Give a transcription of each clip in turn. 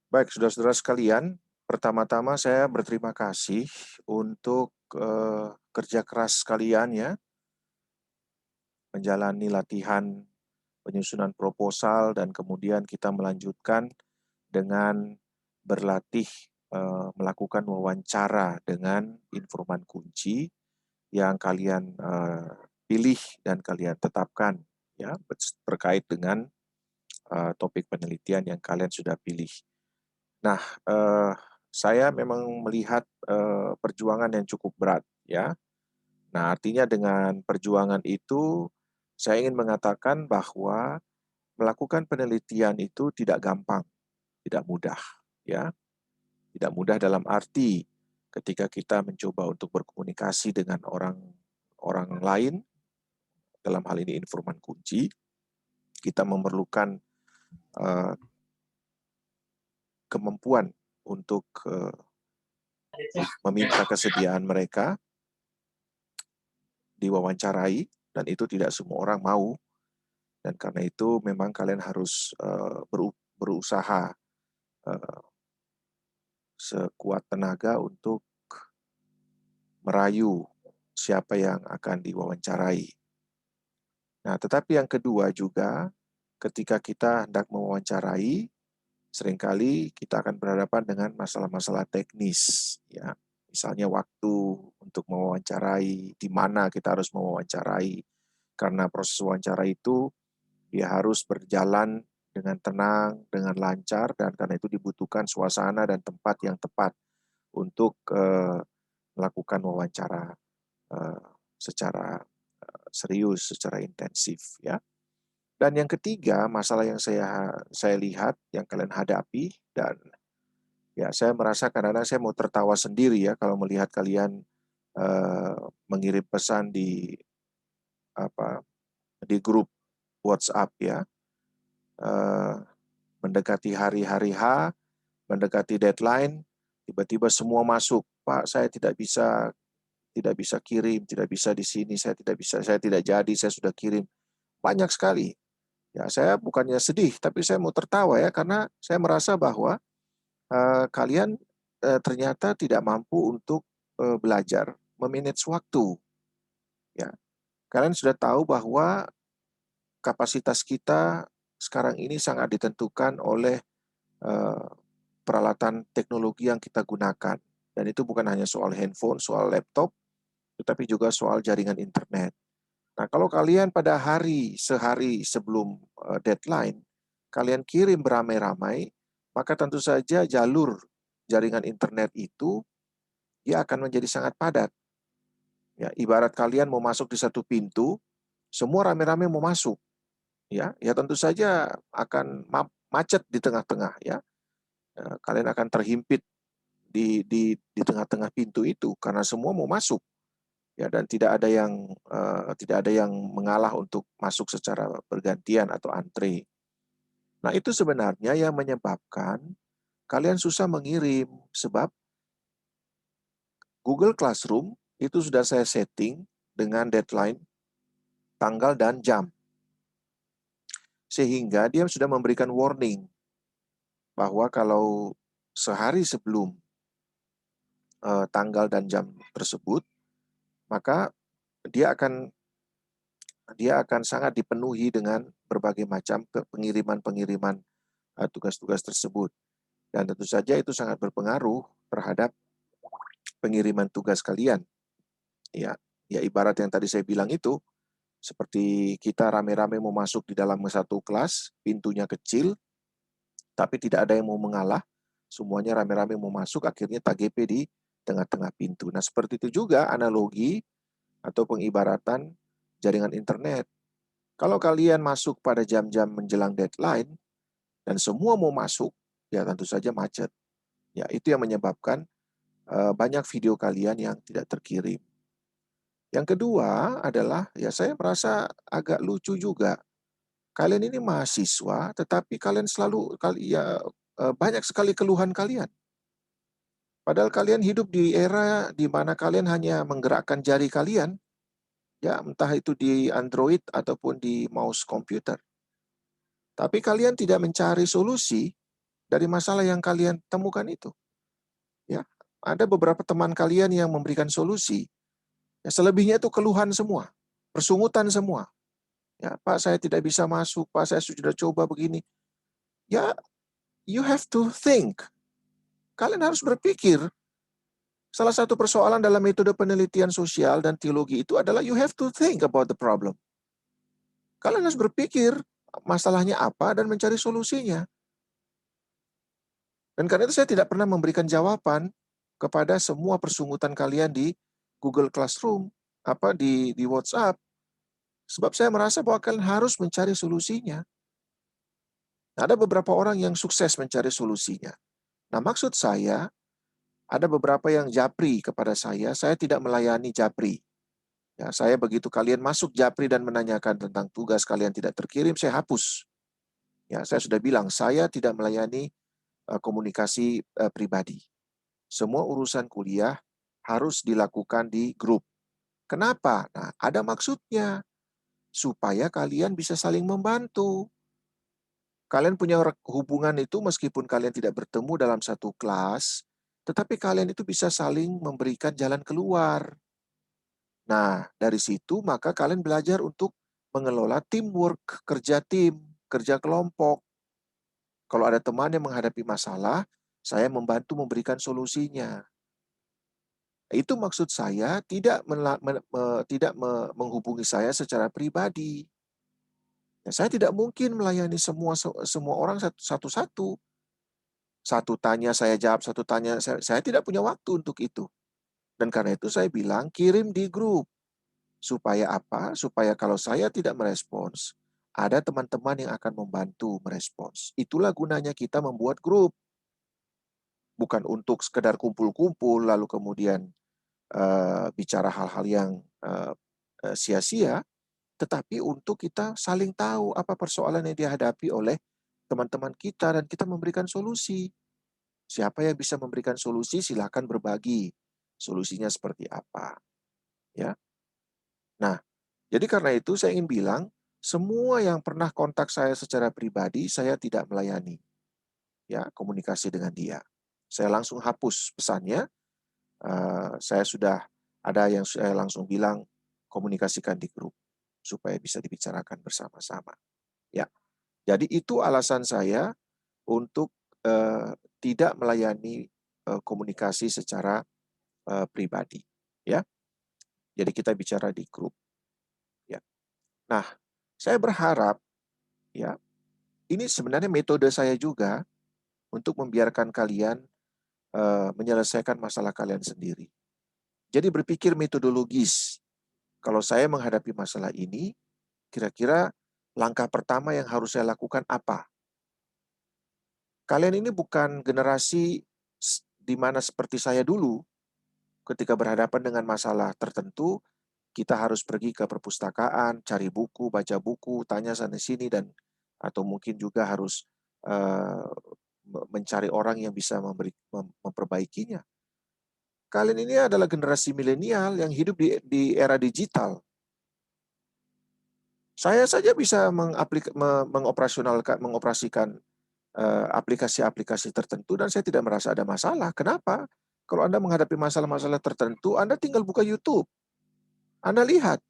Baik, saudara-saudara sekalian, pertama-tama saya berterima kasih untuk kerja keras kalian ya, menjalani latihan penyusunan proposal dan kemudian kita melanjutkan dengan berlatih melakukan wawancara dengan informan kunci yang kalian pilih dan kalian tetapkan ya terkait dengan topik penelitian yang kalian sudah pilih. Nah, saya memang melihat perjuangan yang cukup berat, ya. Nah, artinya dengan perjuangan itu, saya ingin mengatakan bahwa melakukan penelitian itu tidak gampang, tidak mudah, ya. Tidak mudah dalam arti ketika kita mencoba untuk berkomunikasi dengan orang lain, dalam hal ini informan kunci, kita memerlukan uh, kemampuan untuk meminta kesediaan mereka diwawancarai, dan itu tidak semua orang mau, dan karena itu memang kalian harus berusaha sekuat tenaga untuk merayu siapa yang akan diwawancarai. Nah, tetapi yang kedua juga, ketika kita hendak mewawancarai, seringkali kita akan berhadapan dengan masalah-masalah teknis, ya. Misalnya waktu untuk mewawancarai, di mana kita harus mewawancarai, karena proses wawancara itu dia harus berjalan dengan tenang, dengan lancar, dan karena itu dibutuhkan suasana dan tempat yang tepat untuk melakukan wawancara secara serius, secara intensif, ya. Dan yang ketiga, masalah yang saya lihat, yang kalian hadapi, dan ya saya merasa kadang-kadang saya mau tertawa sendiri ya kalau melihat kalian mengirim pesan apa di grup WhatsApp ya, uh, mendekati hari-hari H, mendekati deadline, tiba-tiba semua masuk. Pak, saya tidak bisa kirim, tidak bisa di sini, saya tidak bisa, saya tidak jadi, saya sudah kirim. Banyak sekali. Ya, saya bukannya sedih, tapi saya mau tertawa ya, karena saya merasa bahwa kalian ternyata tidak mampu untuk belajar memanage waktu. Ya, kalian sudah tahu bahwa kapasitas kita sekarang ini sangat ditentukan oleh eh, peralatan teknologi yang kita gunakan. Dan itu bukan hanya soal handphone, soal laptop, tetapi juga soal jaringan internet. Nah, kalau kalian pada sehari sebelum deadline, kalian kirim beramai-ramai, maka tentu saja jalur jaringan internet itu dia akan menjadi sangat padat. Ya, ibarat kalian mau masuk di satu pintu, semua rame-rame mau masuk. Ya tentu saja akan macet di tengah-tengah ya. Kalian akan terhimpit di tengah-tengah pintu itu karena semua mau masuk ya, dan tidak ada yang mengalah untuk masuk secara bergantian atau antre. Nah, itu sebenarnya yang menyebabkan kalian susah mengirim, sebab Google Classroom itu sudah saya setting dengan deadline, tanggal dan jam. Sehingga dia sudah memberikan warning bahwa kalau sehari sebelum tanggal dan jam tersebut, maka dia akan dia akan sangat dipenuhi dengan berbagai macam pengiriman-pengiriman tugas-tugas tersebut. Dan tentu saja itu sangat berpengaruh terhadap pengiriman tugas kalian. Ya, ya ibarat yang tadi saya bilang itu, seperti kita rame-rame mau masuk di dalam satu kelas, pintunya kecil, tapi tidak ada yang mau mengalah, semuanya rame-rame mau masuk, akhirnya TGP di tengah-tengah pintu. Nah, seperti itu juga analogi atau pengibaratan jaringan internet. Kalau kalian masuk pada jam-jam menjelang deadline dan semua mau masuk, ya tentu saja macet. Ya, itu yang menyebabkan banyak video kalian yang tidak terkirim. Yang kedua adalah, ya saya merasa agak lucu juga. Kalian ini mahasiswa, tetapi kalian banyak sekali keluhan kalian. Padahal kalian hidup di era di mana kalian hanya menggerakkan jari kalian, ya entah itu di Android ataupun di mouse komputer. Tapi kalian tidak mencari solusi dari masalah yang kalian temukan itu. Ya, ada beberapa teman kalian yang memberikan solusi. Ya, selebihnya itu keluhan semua, persungutan semua. Ya, Pak, saya tidak bisa masuk, Pak, saya sudah coba begini. Ya, you have to think. Kalian harus berpikir. Salah satu persoalan dalam metode penelitian sosial dan teologi itu adalah you have to think about the problem. Kalian harus berpikir masalahnya apa dan mencari solusinya. Dan karena itu saya tidak pernah memberikan jawaban kepada semua persungutan kalian di Google Classroom, di WhatsApp, sebab saya merasa bahwa kalian harus mencari solusinya. Ada beberapa orang yang sukses mencari solusinya. Nah, maksud saya, ada beberapa yang japri kepada saya tidak melayani japri. Ya, saya begitu kalian masuk japri dan menanyakan tentang tugas kalian tidak terkirim, saya hapus. Ya, saya sudah bilang, saya tidak melayani komunikasi pribadi. Semua urusan kuliah harus dilakukan di grup. Kenapa? Nah, ada maksudnya. Supaya kalian bisa saling membantu. Kalian punya hubungan itu meskipun kalian tidak bertemu dalam satu kelas, tetapi kalian itu bisa saling memberikan jalan keluar. Nah, dari situ maka kalian belajar untuk mengelola teamwork, kerja tim, kerja kelompok. Kalau ada teman yang menghadapi masalah, saya membantu memberikan solusinya. Itu maksud saya tidak menghubungi saya secara pribadi. Ya, saya tidak mungkin melayani semua orang satu-satu. Satu tanya saya jawab, satu tanya saya tidak punya waktu untuk itu. Dan karena itu saya bilang kirim di grup. Supaya apa? Supaya kalau saya tidak merespons, ada teman-teman yang akan membantu merespons. Itulah gunanya kita membuat grup. Bukan untuk sekedar kumpul-kumpul lalu kemudian bicara hal-hal yang sia-sia, tetapi untuk kita saling tahu apa persoalan yang dihadapi oleh teman-teman kita dan kita memberikan solusi. Siapa yang bisa memberikan solusi silakan berbagi. Solusinya seperti apa, ya. Nah, jadi karena itu saya ingin bilang, semua yang pernah kontak saya secara pribadi saya tidak melayani, ya, komunikasi dengan dia. Saya langsung hapus pesannya. Saya sudah ada yang saya langsung bilang komunikasikan di grup supaya bisa dibicarakan bersama-sama. Ya, jadi itu alasan saya untuk tidak melayani komunikasi secara pribadi, ya. Jadi kita bicara di grup, ya. Nah, saya berharap, ya, ini sebenarnya metode saya juga untuk membiarkan kalian menyelesaikan masalah kalian sendiri. Jadi berpikir metodologis. Kalau saya menghadapi masalah ini, kira-kira langkah pertama yang harus saya lakukan apa? Kalian ini bukan generasi di mana seperti saya dulu, ketika berhadapan dengan masalah tertentu, kita harus pergi ke perpustakaan, cari buku, baca buku, tanya sana-sini, dan atau mungkin juga harus mencari orang yang bisa memperbaikinya. Kalian ini adalah generasi milenial yang hidup di era digital. Saya saja bisa mengoperasikan aplikasi-aplikasi tertentu dan saya tidak merasa ada masalah. Kenapa? Kalau Anda menghadapi masalah-masalah tertentu, Anda tinggal buka YouTube. Anda lihat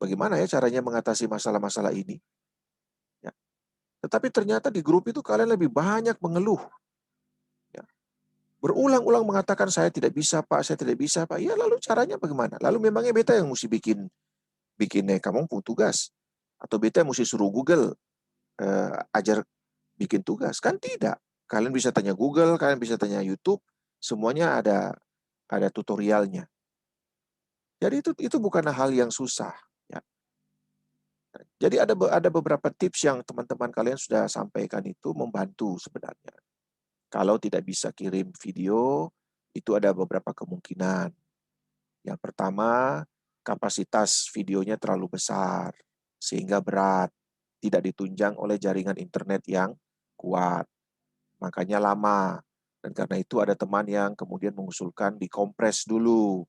bagaimana ya caranya mengatasi masalah-masalah ini. Ya. Tetapi ternyata di grup itu kalian lebih banyak mengeluh. Ya. Berulang-ulang mengatakan, saya tidak bisa Pak, saya tidak bisa Pak. Ya lalu caranya bagaimana? Lalu memangnya beta yang mesti bikin kamu pun tugas? Atau beta mesti suruh Google ajar bikin tugas? Kan tidak. Kalian bisa tanya Google, kalian bisa tanya YouTube, semuanya ada tutorialnya. Jadi itu bukan hal yang susah. Ya. Jadi ada beberapa tips yang teman-teman kalian sudah sampaikan itu membantu sebenarnya. Kalau tidak bisa kirim video, itu ada beberapa kemungkinan. Yang pertama, kapasitas videonya terlalu besar, sehingga berat, tidak ditunjang oleh jaringan internet yang kuat. Makanya lama. Dan karena itu ada teman yang kemudian mengusulkan dikompres dulu.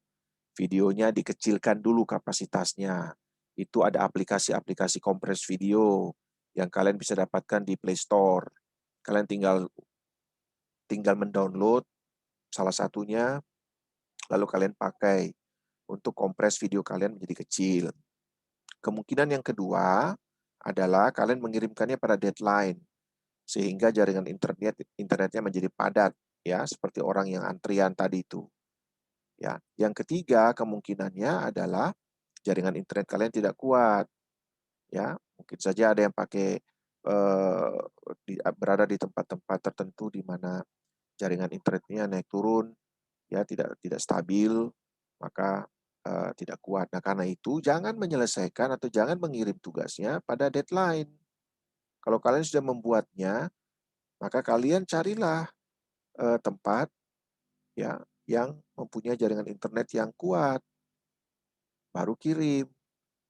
Videonya dikecilkan dulu kapasitasnya. Itu ada aplikasi-aplikasi kompres video yang kalian bisa dapatkan di Play Store. Kalian tinggal tinggal mendownload salah satunya, lalu kalian pakai untuk kompres video kalian menjadi kecil. Kemungkinan yang kedua adalah kalian mengirimkannya pada deadline, sehingga jaringan internetnya menjadi padat, ya, seperti orang yang antrian tadi itu. Ya, yang ketiga kemungkinannya adalah jaringan internet kalian tidak kuat, ya. Mungkin saja ada yang pakai berada di tempat-tempat tertentu di mana jaringan internetnya naik turun, ya, tidak stabil, maka tidak kuat. Nah, karena itu jangan menyelesaikan atau jangan mengirim tugasnya pada deadline. Kalau kalian sudah membuatnya, maka kalian carilah tempat, ya, yang mempunyai jaringan internet yang kuat, baru kirim.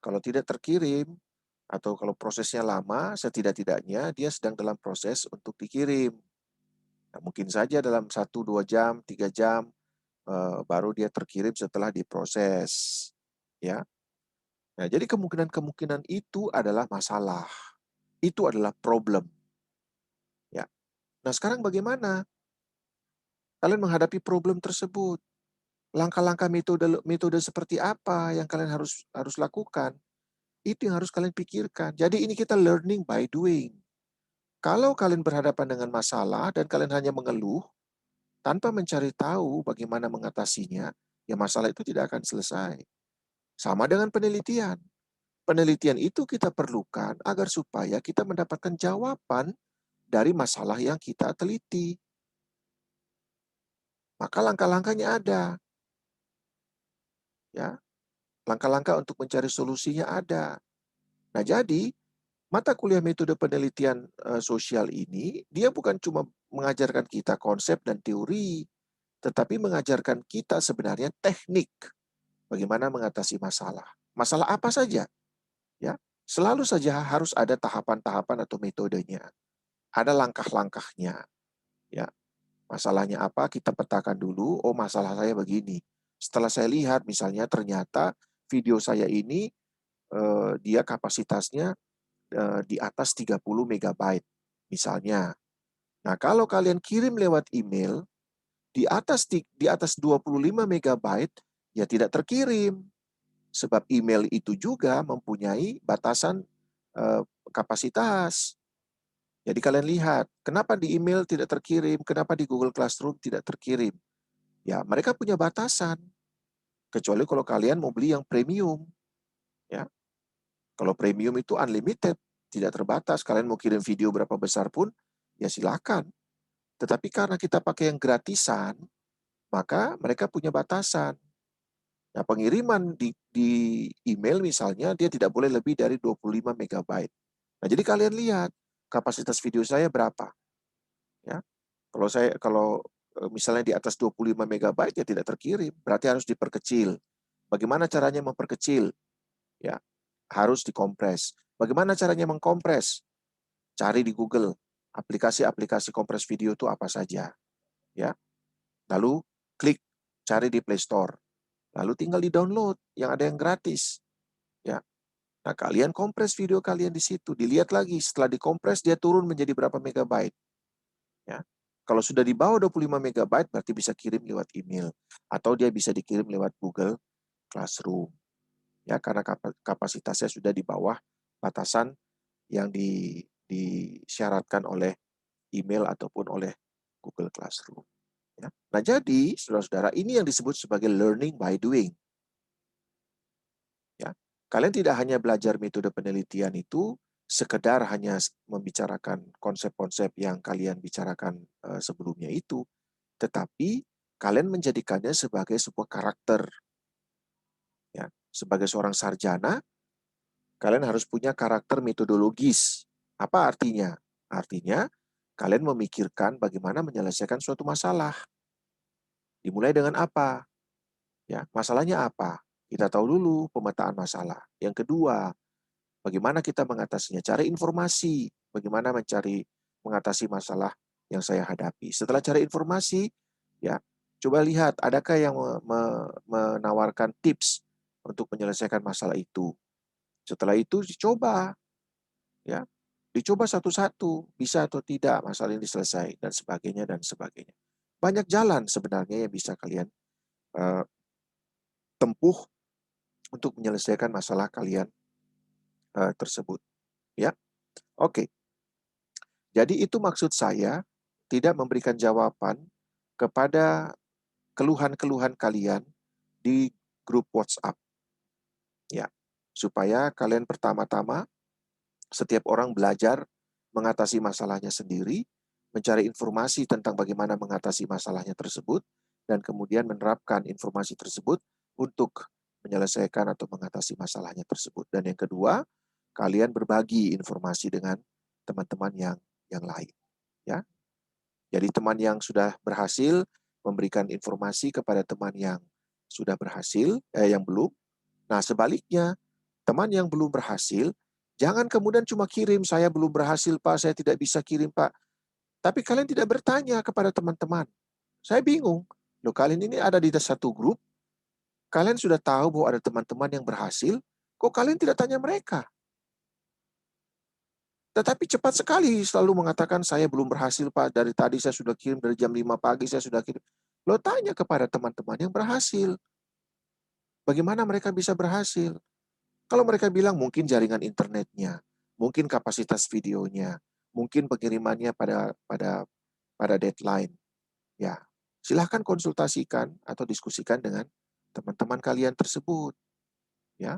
Kalau tidak terkirim, atau kalau prosesnya lama, setidak-tidaknya dia sedang dalam proses untuk dikirim. Nah, mungkin saja dalam 1-2 jam, 3 jam, baru dia terkirim setelah diproses. Ya. Nah, jadi kemungkinan-kemungkinan itu adalah masalah. Itu adalah problem. Ya. Nah, sekarang bagaimana kalian menghadapi problem tersebut? Langkah-langkah metode seperti apa yang kalian harus lakukan? Itu yang harus kalian pikirkan. Jadi ini kita learning by doing. Kalau kalian berhadapan dengan masalah dan kalian hanya mengeluh tanpa mencari tahu bagaimana mengatasinya, ya masalah itu tidak akan selesai. Sama dengan penelitian. Penelitian itu kita perlukan agar supaya kita mendapatkan jawaban dari masalah yang kita teliti. Maka langkah-langkahnya ada. Ya, langkah-langkah untuk mencari solusinya ada. Nah, jadi mata kuliah metode penelitian sosial ini, dia bukan cuma mengajarkan kita konsep dan teori, tetapi mengajarkan kita sebenarnya teknik bagaimana mengatasi masalah. Masalah apa saja, ya. Selalu saja harus ada tahapan-tahapan atau metodenya. Ada langkah-langkahnya, ya. Masalahnya apa? Kita petakan dulu, oh masalah saya begini. Setelah saya lihat misalnya ternyata video saya ini dia kapasitasnya di atas 30 megabyte misalnya. Nah, kalau kalian kirim lewat email di atas 25 megabyte ya tidak terkirim. Sebab email itu juga mempunyai batasan kapasitas. Jadi kalian lihat, kenapa di email tidak terkirim, kenapa di Google Classroom tidak terkirim? Ya, mereka punya batasan. Kecuali kalau kalian mau beli yang premium, ya. Kalau premium itu unlimited, tidak terbatas. Kalian mau kirim video berapa besar pun, ya silakan. Tetapi karena kita pakai yang gratisan, maka mereka punya batasan. Nah, pengiriman di email misalnya, dia tidak boleh lebih dari 25 megabyte. Nah, jadi kalian lihat, kapasitas video saya berapa. Ya. Kalau misalnya di atas 25 megabyte, ya tidak terkirim. Berarti harus diperkecil. Bagaimana caranya memperkecil? Ya, harus dikompres. Bagaimana caranya mengkompres? Cari di Google, aplikasi-aplikasi kompres video itu apa saja. Ya. Lalu klik, cari di Play Store. Lalu tinggal di-download yang ada yang gratis. Ya. Nah, kalian kompres video kalian di situ. Dilihat lagi, setelah dikompres dia turun menjadi berapa megabyte. Ya. Kalau sudah di bawah 25 megabyte berarti bisa kirim lewat email atau dia bisa dikirim lewat Google Classroom. Ya, karena kapasitasnya sudah di bawah batasan yang disyaratkan oleh email ataupun oleh Google Classroom. Ya. Nah, jadi saudara-saudara, ini yang disebut sebagai learning by doing. Ya. Kalian tidak hanya belajar metode penelitian itu sekedar hanya membicarakan konsep-konsep yang kalian bicarakan sebelumnya itu, tetapi kalian menjadikannya sebagai sebuah karakter. Ya. Sebagai seorang sarjana, kalian harus punya karakter metodologis. Apa artinya? Artinya, kalian memikirkan bagaimana menyelesaikan suatu masalah. Dimulai dengan apa? Ya, masalahnya apa? Kita tahu dulu pemetaan masalah. Yang kedua, bagaimana kita mengatasinya? Cari informasi, bagaimana mengatasi masalah yang saya hadapi. Setelah cari informasi, ya, coba lihat adakah yang menawarkan tips untuk menyelesaikan masalah itu. Setelah itu dicoba, ya. Dicoba satu-satu, bisa atau tidak masalah ini selesai, dan sebagainya, dan sebagainya. Banyak jalan sebenarnya yang bisa kalian uh, tempuh untuk menyelesaikan masalah kalian tersebut. Ya, oke. Jadi itu maksud saya, tidak memberikan jawaban kepada keluhan-keluhan kalian di grup WhatsApp. Ya, supaya kalian pertama-tama setiap orang belajar mengatasi masalahnya sendiri, mencari informasi tentang bagaimana mengatasi masalahnya tersebut, dan kemudian menerapkan informasi tersebut untuk menyelesaikan atau mengatasi masalahnya tersebut. Dan yang kedua, kalian berbagi informasi dengan teman-teman yang lain. Ya, jadi teman yang sudah berhasil memberikan informasi kepada teman yang sudah berhasil, yang belum. Nah, sebaliknya, teman yang belum berhasil, jangan kemudian cuma kirim, saya belum berhasil Pak, saya tidak bisa kirim Pak. Tapi kalian tidak bertanya kepada teman-teman. Saya bingung. Loh, kalian ini ada di satu grup, kalian sudah tahu bahwa ada teman-teman yang berhasil, kok kalian tidak tanya mereka? Tetapi cepat sekali selalu mengatakan, saya belum berhasil Pak, dari tadi saya sudah kirim, dari jam 5 pagi saya sudah kirim. Lo tanya kepada teman-teman yang berhasil. Bagaimana mereka bisa berhasil? Kalau mereka bilang mungkin jaringan internetnya, mungkin kapasitas videonya, mungkin pengirimannya pada deadline, ya silahkan konsultasikan atau diskusikan dengan teman-teman kalian tersebut, ya.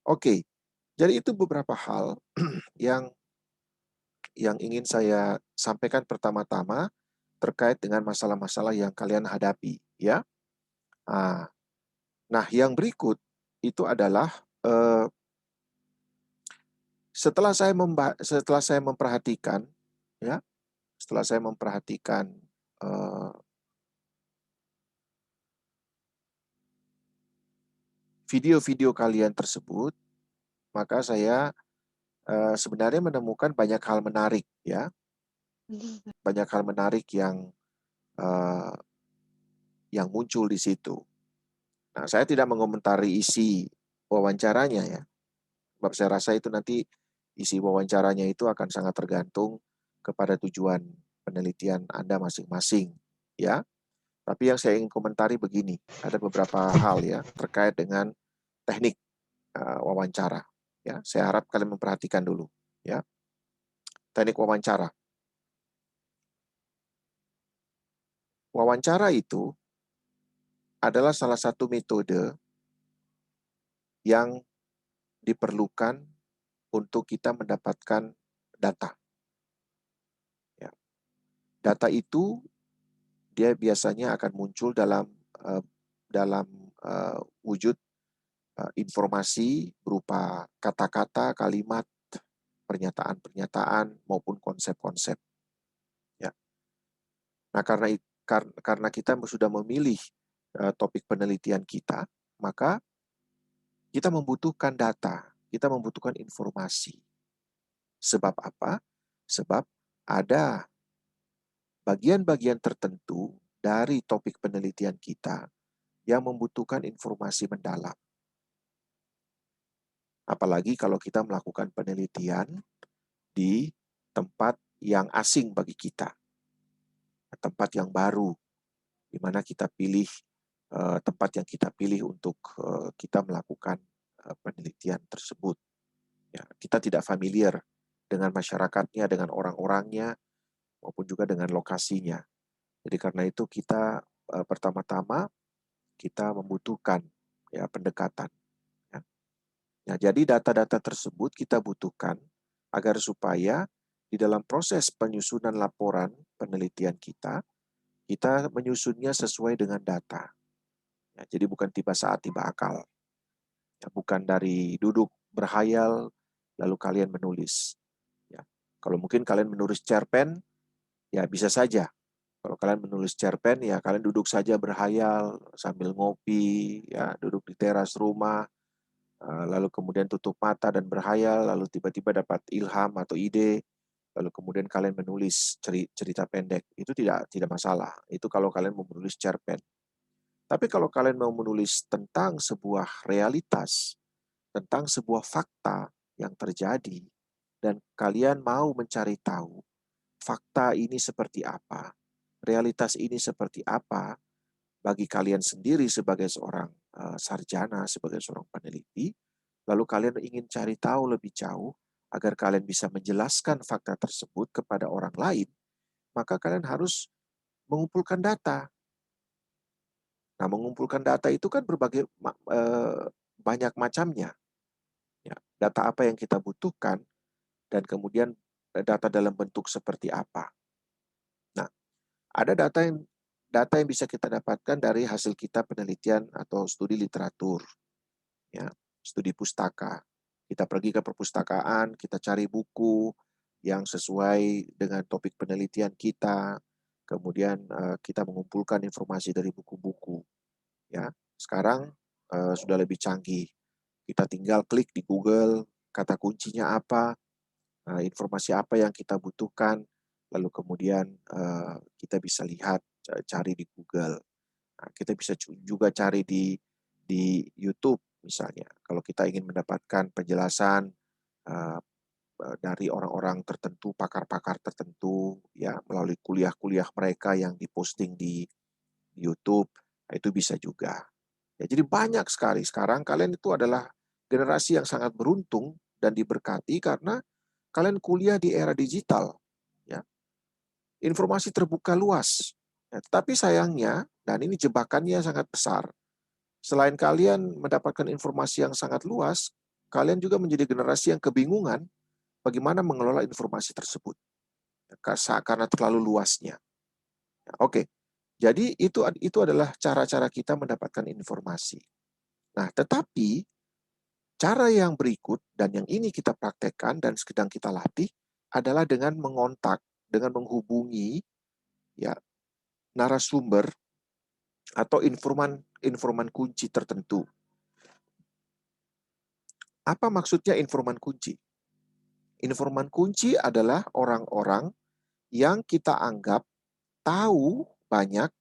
Oke, jadi itu beberapa hal yang ingin saya sampaikan pertama-tama terkait dengan masalah-masalah yang kalian hadapi, ya. Nah, yang berikut itu adalah setelah saya memperhatikan, ya, setelah saya memperhatikan video-video kalian tersebut, maka saya sebenarnya menemukan banyak hal menarik, ya, banyak hal menarik uh, yang muncul di situ. Nah, saya tidak mengomentari isi wawancaranya, ya, sebab saya rasa itu nanti isi wawancaranya itu akan sangat tergantung kepada tujuan penelitian Anda masing-masing, ya. Tapi yang saya ingin komentari begini, ada beberapa hal, ya, terkait dengan teknik wawancara. Ya, saya harap kalian memperhatikan dulu, ya. Teknik wawancara. Wawancara itu adalah salah satu metode yang diperlukan untuk kita mendapatkan data. Ya. Data itu dia biasanya akan muncul dalam uh, dalam wujud informasi berupa kata-kata, kalimat, pernyataan-pernyataan maupun konsep-konsep. Ya. Nah, karena kita sudah memilih topik penelitian kita, maka kita membutuhkan data, kita membutuhkan informasi. Sebab apa? Sebab ada bagian-bagian tertentu dari topik penelitian kita yang membutuhkan informasi mendalam. Apalagi kalau kita melakukan penelitian di tempat yang asing bagi kita, tempat yang baru, di mana kita pilih tempat yang kita pilih untuk kita melakukan penelitian tersebut. Ya, kita tidak familiar dengan masyarakatnya, dengan orang-orangnya, maupun juga dengan lokasinya. Jadi karena itu kita pertama-tama kita membutuhkan, ya, pendekatan. Ya. Nah, jadi data-data tersebut kita butuhkan agar supaya di dalam proses penyusunan laporan penelitian kita menyusunnya sesuai dengan data. Ya, jadi bukan tiba saat tiba akal. Ya, bukan dari duduk berhayal lalu kalian menulis. Ya. Kalau mungkin kalian menulis cerpen, ya bisa saja. Kalau kalian menulis cerpen, ya kalian duduk saja berhayal sambil ngopi, ya duduk di teras rumah, lalu kemudian tutup mata dan berhayal, lalu tiba-tiba dapat ilham atau ide, lalu kemudian kalian menulis cerita pendek. Itu tidak masalah. Itu kalau kalian mau menulis cerpen. Tapi kalau kalian mau menulis tentang sebuah realitas, tentang sebuah fakta yang terjadi, dan kalian mau mencari tahu fakta ini seperti apa, realitas ini seperti apa bagi kalian sendiri sebagai seorang sarjana, sebagai seorang peneliti, lalu kalian ingin cari tahu lebih jauh agar kalian bisa menjelaskan fakta tersebut kepada orang lain, maka kalian harus mengumpulkan data. Nah, mengumpulkan data itu kan banyak macamnya. Ya, data apa yang kita butuhkan dan kemudian data dalam bentuk seperti apa. Nah, ada data yang bisa kita dapatkan dari hasil kita penelitian atau studi literatur, ya, studi pustaka. Kita pergi ke perpustakaan, kita cari buku yang sesuai dengan topik penelitian kita, kemudian kita mengumpulkan informasi dari buku-buku. Ya, sekarang sudah lebih canggih. Kita tinggal klik di Google, kata kuncinya apa, informasi apa yang kita butuhkan, lalu kemudian kita bisa lihat, cari di Google. Nah, kita bisa juga cari di YouTube misalnya. Kalau kita ingin mendapatkan penjelasan uh, dari orang-orang tertentu, pakar-pakar tertentu, ya melalui kuliah-kuliah mereka yang diposting di YouTube, nah, itu bisa juga. Ya, jadi banyak sekali. Sekarang kalian itu adalah generasi yang sangat beruntung dan diberkati karena kalian kuliah di era digital. Ya, informasi terbuka luas. Ya, tetapi sayangnya, dan ini jebakannya sangat besar, selain kalian mendapatkan informasi yang sangat luas, kalian juga menjadi generasi yang kebingungan bagaimana mengelola informasi tersebut karena terlalu luasnya. Ya, oke, jadi itu adalah cara-cara kita mendapatkan informasi. Nah, tetapi cara yang berikut dan yang ini kita praktekkan dan sedang kita latih adalah dengan mengontak, dengan menghubungi ya narasumber atau informan kunci tertentu. Apa maksudnya informan kunci? Informan kunci adalah orang-orang yang kita anggap tahu banyak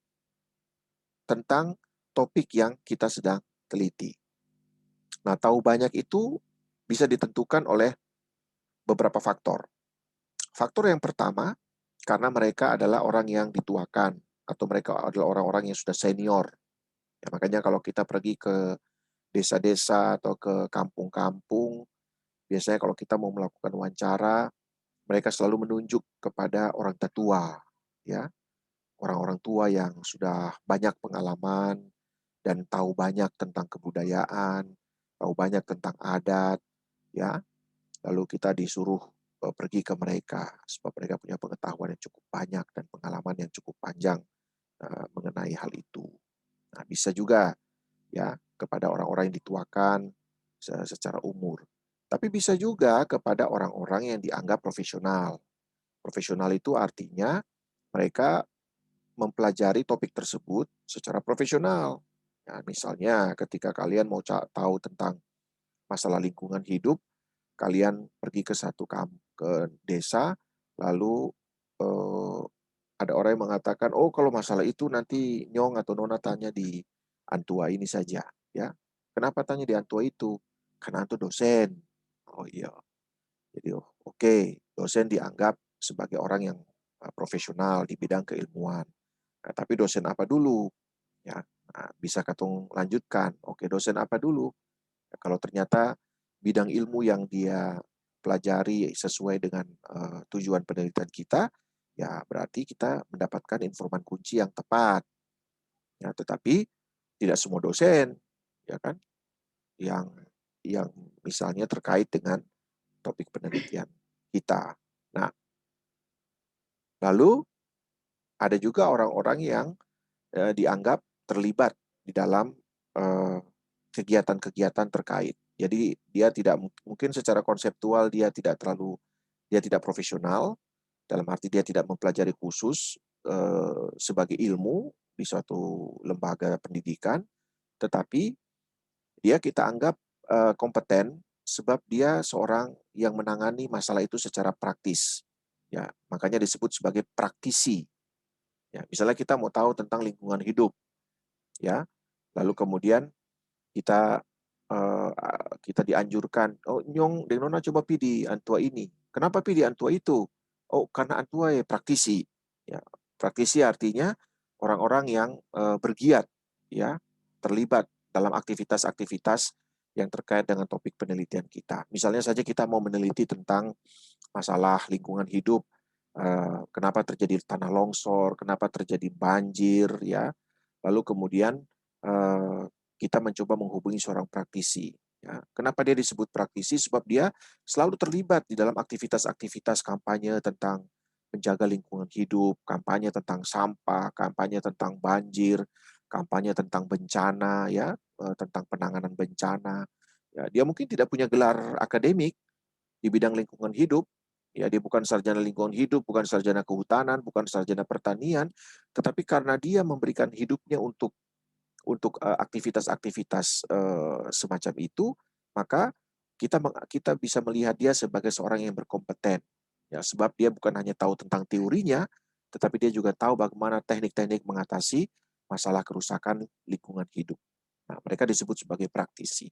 tentang topik yang kita sedang teliti. Nah, tahu banyak itu bisa ditentukan oleh beberapa faktor. Faktor yang pertama, karena mereka adalah orang yang dituakan atau mereka adalah orang-orang yang sudah senior. Ya, makanya kalau kita pergi ke desa-desa atau ke kampung-kampung, biasanya kalau kita mau melakukan wawancara, mereka selalu menunjuk kepada orang tua, ya, orang-orang tua yang sudah banyak pengalaman dan tahu banyak tentang kebudayaan, tahu banyak tentang adat, ya. Lalu kita disuruh pergi ke mereka sebab mereka punya pengetahuan yang cukup banyak dan pengalaman yang cukup panjang mengenai hal itu. Nah, bisa juga ya kepada orang-orang yang dituakan secara umur. Tapi bisa juga kepada orang-orang yang dianggap profesional. Profesional itu artinya mereka mempelajari topik tersebut secara profesional. Ya, misalnya ketika kalian mau tahu tentang masalah lingkungan hidup, kalian pergi ke ke desa, lalu eh, ada orang yang mengatakan, oh kalau masalah itu nanti Nyong atau Nona tanya di Antua ini saja, ya. Kenapa tanya di Antua itu? Karena Antua dosen. Oh iya. Jadi oke, dosen dianggap sebagai orang yang profesional di bidang keilmuan. Nah, tapi dosen apa dulu? Ya, nah, bisa katung lanjutkan. Oke, dosen apa dulu? Ya, kalau ternyata bidang ilmu yang dia pelajari sesuai dengan tujuan penelitian kita, ya berarti kita mendapatkan informan kunci yang tepat. Ya, tetapi tidak semua dosen, ya kan, yang yang misalnya terkait dengan topik penelitian kita. Nah, lalu ada juga orang-orang yang dianggap terlibat di dalam kegiatan-kegiatan terkait. Jadi dia tidak mungkin secara konseptual dia tidak profesional dalam arti dia tidak mempelajari khusus sebagai ilmu di suatu lembaga pendidikan, tetapi dia kita anggap kompeten sebab dia seorang yang menangani masalah itu secara praktis. Ya, makanya disebut sebagai praktisi. Ya, misalnya kita mau tahu tentang lingkungan hidup, ya, lalu kemudian kita kita dianjurkan, oh Nyong, Deng Nona coba pi di Antua ini. Kenapa pilih Antua itu? Oh, karena Antua ya praktisi. Ya, praktisi artinya orang-orang yang bergiat, ya, terlibat dalam aktivitas-aktivitas yang terkait dengan topik penelitian kita. Misalnya saja kita mau meneliti tentang masalah lingkungan hidup, kenapa terjadi tanah longsor, kenapa terjadi banjir, ya. Lalu kemudian eh, kita mencoba menghubungi seorang praktisi. Ya. Kenapa dia disebut praktisi? Sebab dia selalu terlibat di dalam aktivitas-aktivitas kampanye tentang menjaga lingkungan hidup, kampanye tentang sampah, kampanye tentang banjir, kampanye tentang bencana, ya, tentang penanganan bencana. Ya, dia mungkin tidak punya gelar akademik di bidang lingkungan hidup. Ya, dia bukan sarjana lingkungan hidup, bukan sarjana kehutanan, bukan sarjana pertanian, tetapi karena dia memberikan hidupnya untuk aktivitas-aktivitas semacam itu, maka kita bisa melihat dia sebagai seorang yang berkompeten. Ya, sebab dia bukan hanya tahu tentang teorinya, tetapi dia juga tahu bagaimana teknik-teknik mengatasi masalah kerusakan lingkungan hidup. Nah, mereka disebut sebagai praktisi.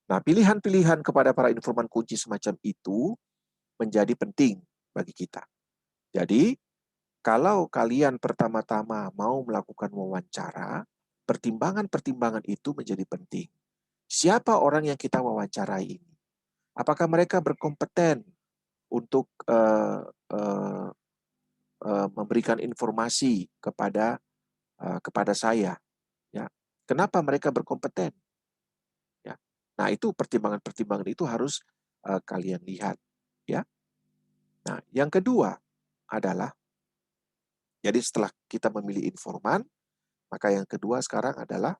Nah, pilihan-pilihan kepada para informan kunci semacam itu menjadi penting bagi kita. Jadi, kalau kalian pertama-tama mau melakukan wawancara, pertimbangan-pertimbangan itu menjadi penting. Siapa orang yang kita wawancarai ini? Apakah mereka berkompeten untuk memberikan informasi kepada saya? Ya, kenapa mereka berkompeten? Ya, nah itu pertimbangan-pertimbangan itu harus kalian lihat. Ya, nah yang kedua adalah jadi setelah kita memilih informan, maka yang kedua sekarang adalah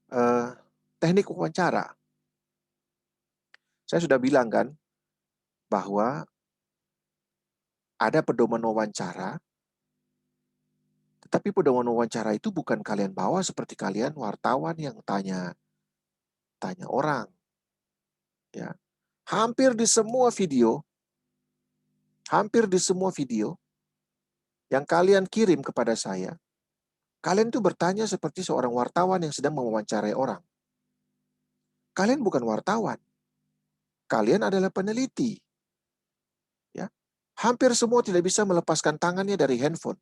eh, teknik wawancara. Saya sudah bilang kan bahwa ada pedoman wawancara, tetapi pedoman wawancara itu bukan kalian bawa seperti kalian wartawan yang tanya orang. Ya, hampir di semua video yang kalian kirim kepada saya, kalian itu bertanya seperti seorang wartawan yang sedang mewawancarai orang. Kalian bukan wartawan, kalian adalah peneliti. Ya, hampir semua tidak bisa melepaskan tangannya dari handphone.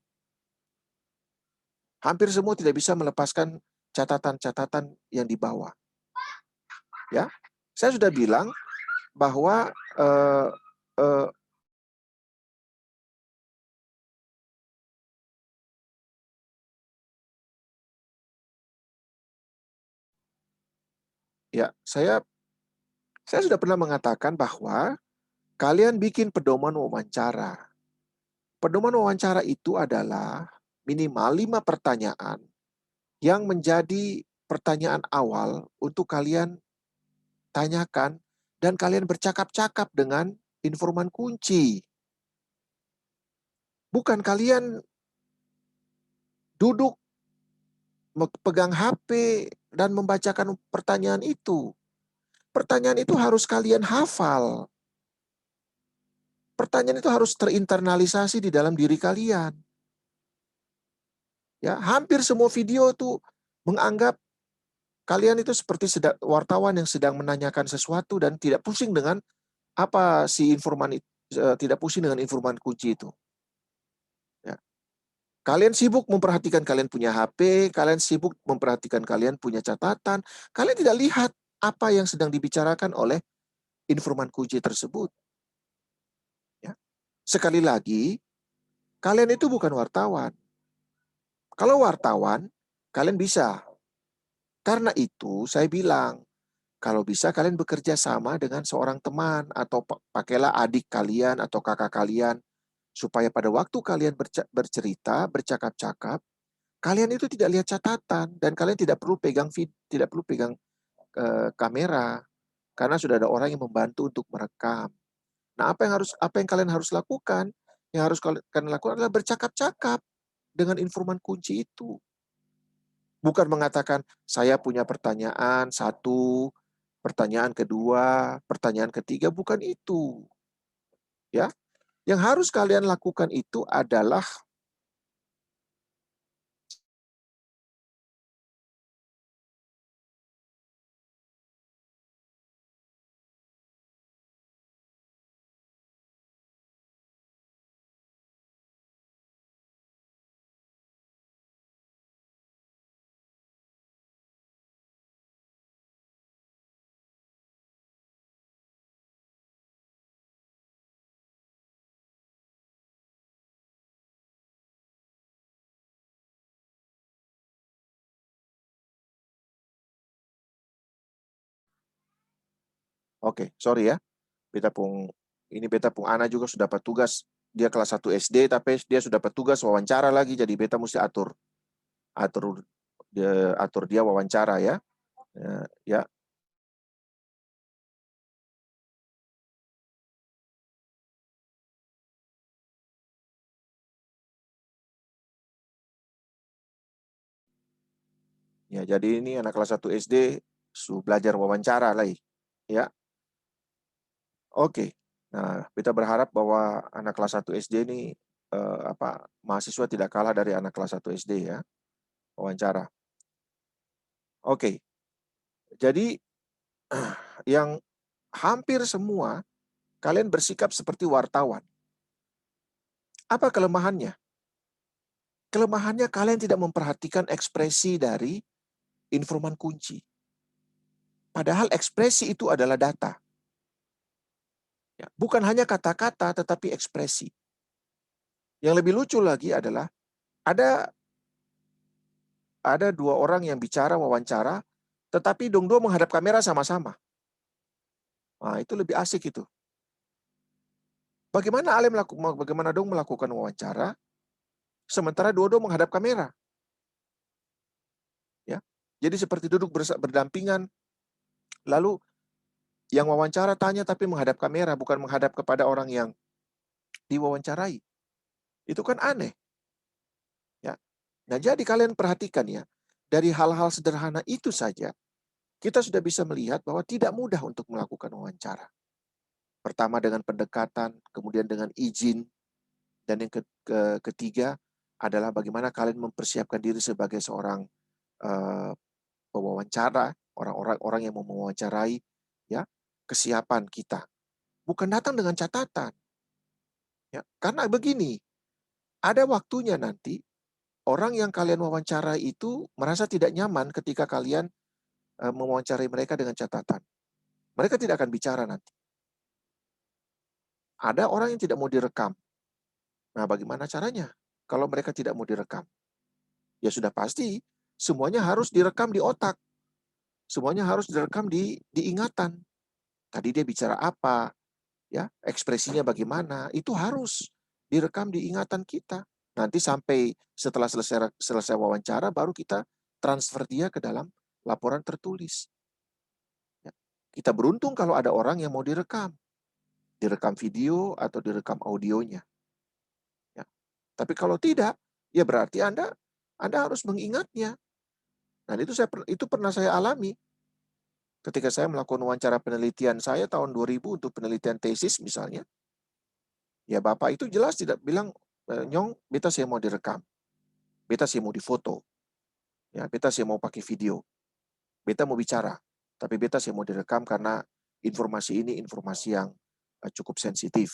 Hampir semua tidak bisa melepaskan catatan-catatan yang dibawa. Ya, saya sudah bilang bahwa eh, eh, ya saya sudah pernah mengatakan bahwa kalian bikin pedoman wawancara. Pedoman wawancara itu adalah minimal 5 pertanyaan yang menjadi pertanyaan awal untuk kalian tanyakan dan kalian bercakap-cakap dengan informan kunci. Bukan kalian duduk pegang HP dan membacakan pertanyaan itu. Pertanyaan itu harus kalian hafal. Pertanyaan itu harus terinternalisasi di dalam diri kalian. Ya, hampir semua video itu menganggap kalian itu seperti wartawan yang sedang menanyakan sesuatu dan tidak pusing dengan apa si informan itu, tidak pusing dengan informan kunci itu. Ya. Kalian sibuk memperhatikan kalian punya HP, kalian sibuk memperhatikan kalian punya catatan, kalian tidak lihat apa yang sedang dibicarakan oleh informan kunci tersebut. Ya. Sekali lagi, kalian itu bukan wartawan. Kalau wartawan, kalian bisa. Karena itu saya bilang, kalau bisa kalian bekerja sama dengan seorang teman atau pakailah adik kalian atau kakak kalian supaya pada waktu kalian bercerita, bercakap-cakap, kalian itu tidak lihat catatan dan kalian tidak perlu pegang kamera karena sudah ada orang yang membantu untuk merekam. Nah, apa yang kalian harus lakukan? Yang harus kalian lakukan adalah bercakap-cakap dengan informan kunci itu. Bukan mengatakan, saya punya pertanyaan satu, pertanyaan kedua, pertanyaan ketiga, bukan itu. Ya, yang harus kalian lakukan itu adalah Oke, sorry ya. Beta pung Ana juga sudah dapat tugas. Dia kelas 1 SD, tapi dia sudah dapat tugas wawancara lagi. Jadi beta mesti atur atur dia wawancara ya. Ya, ya. Jadi ini anak kelas 1 SD su belajar wawancara lagi. Ya, oke. Nah, kita berharap bahwa anak kelas 1 SD ini mahasiswa tidak kalah dari anak kelas 1 SD ya, wawancara. Oke. Jadi yang hampir semua kalian bersikap seperti wartawan. Apa kelemahannya? Kelemahannya kalian tidak memperhatikan ekspresi dari informan kunci. Padahal ekspresi itu adalah data. Ya, bukan hanya kata-kata, tetapi ekspresi. Yang lebih lucu lagi adalah ada dua orang yang bicara wawancara, tetapi dong dua menghadap kamera sama-sama. Nah, itu lebih asik itu. Bagaimana dong melakukan wawancara, sementara dua-dua menghadap kamera. Ya, jadi seperti duduk berdampingan, lalu yang wawancara tanya tapi menghadap kamera, bukan menghadap kepada orang yang diwawancarai. Itu kan aneh. Ya. Nah, jadi kalian perhatikan ya, dari hal-hal sederhana itu saja, kita sudah bisa melihat bahwa tidak mudah untuk melakukan wawancara. Pertama dengan pendekatan, kemudian dengan izin, dan yang ketiga adalah bagaimana kalian mempersiapkan diri sebagai seorang uh, pewawancara, orang yang mau mewawancarai, ya, kesiapan kita. Bukan datang dengan catatan. Ya, karena begini, ada waktunya nanti orang yang kalian wawancarai itu merasa tidak nyaman ketika kalian mewawancarai mereka dengan catatan. Mereka tidak akan bicara nanti. Ada orang yang tidak mau direkam. Nah, bagaimana caranya? Kalau mereka tidak mau direkam, ya sudah pasti semuanya harus direkam di otak. Semuanya harus direkam di ingatan. Tadi dia bicara apa, ya, ekspresinya bagaimana, itu harus direkam di ingatan kita. Nanti sampai setelah selesai wawancara baru kita transfer dia ke dalam laporan tertulis. Ya. Kita beruntung kalau ada orang yang mau direkam video atau direkam audionya. Ya. Tapi kalau tidak, ya berarti Anda harus mengingatnya. Dan itu pernah saya alami ketika saya melakukan wawancara penelitian saya tahun 2000 untuk penelitian tesis misalnya. Ya Bapak itu jelas tidak bilang, Nyong, beta saya mau direkam, beta saya mau difoto, ya beta saya mau pakai video, beta mau bicara, tapi beta saya mau direkam karena informasi ini informasi yang cukup sensitif.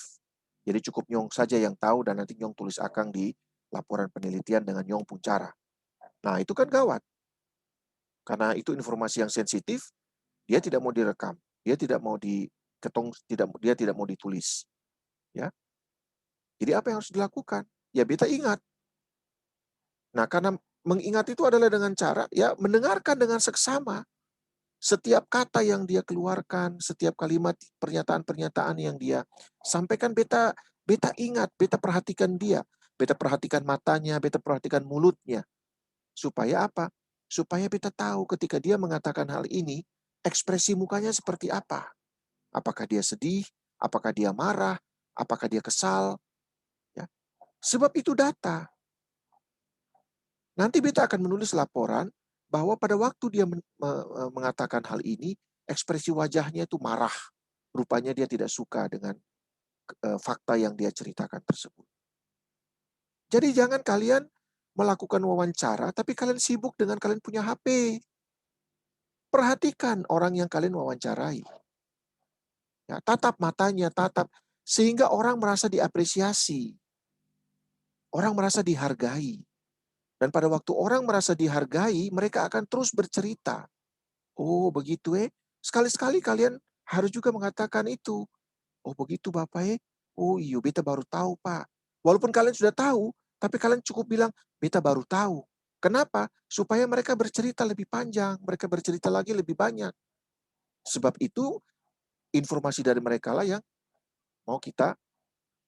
Jadi cukup Nyong saja yang tahu dan nanti Nyong tulis akang di laporan penelitian dengan Nyong pun cara. Nah itu kan gawat, karena itu informasi yang sensitif, dia tidak mau direkam, dia tidak mau dia tidak mau ditulis, ya. Jadi apa yang harus dilakukan? Ya beta ingat. Nah, karena mengingat itu adalah dengan cara ya mendengarkan dengan seksama. Setiap kata yang dia keluarkan, setiap kalimat pernyataan-pernyataan yang dia sampaikan, beta beta ingat, beta perhatikan dia. Beta perhatikan matanya, beta perhatikan mulutnya. Supaya apa? Supaya beta tahu ketika dia mengatakan hal ini, ekspresi mukanya seperti apa. Apakah dia sedih? Apakah dia marah? Apakah dia kesal? Ya. Sebab itu data. Nanti beta akan menulis laporan bahwa pada waktu dia mengatakan hal ini, ekspresi wajahnya itu marah. Rupanya dia tidak suka dengan fakta yang dia ceritakan tersebut. Jadi jangan kalian melakukan wawancara, tapi kalian sibuk dengan kalian punya HP. Perhatikan orang yang kalian wawancarai. Ya, tatap matanya, tatap. Sehingga orang merasa diapresiasi. Orang merasa dihargai. Dan pada waktu orang merasa dihargai, mereka akan terus bercerita. Oh begitu sekali-sekali kalian harus juga mengatakan itu. Oh begitu Bapak oh iya beta baru tahu Pak. Walaupun kalian sudah tahu, tapi kalian cukup bilang beta baru tahu. Kenapa? Supaya mereka bercerita lebih panjang, mereka bercerita lagi lebih banyak. Sebab itu informasi dari mereka lah yang mau kita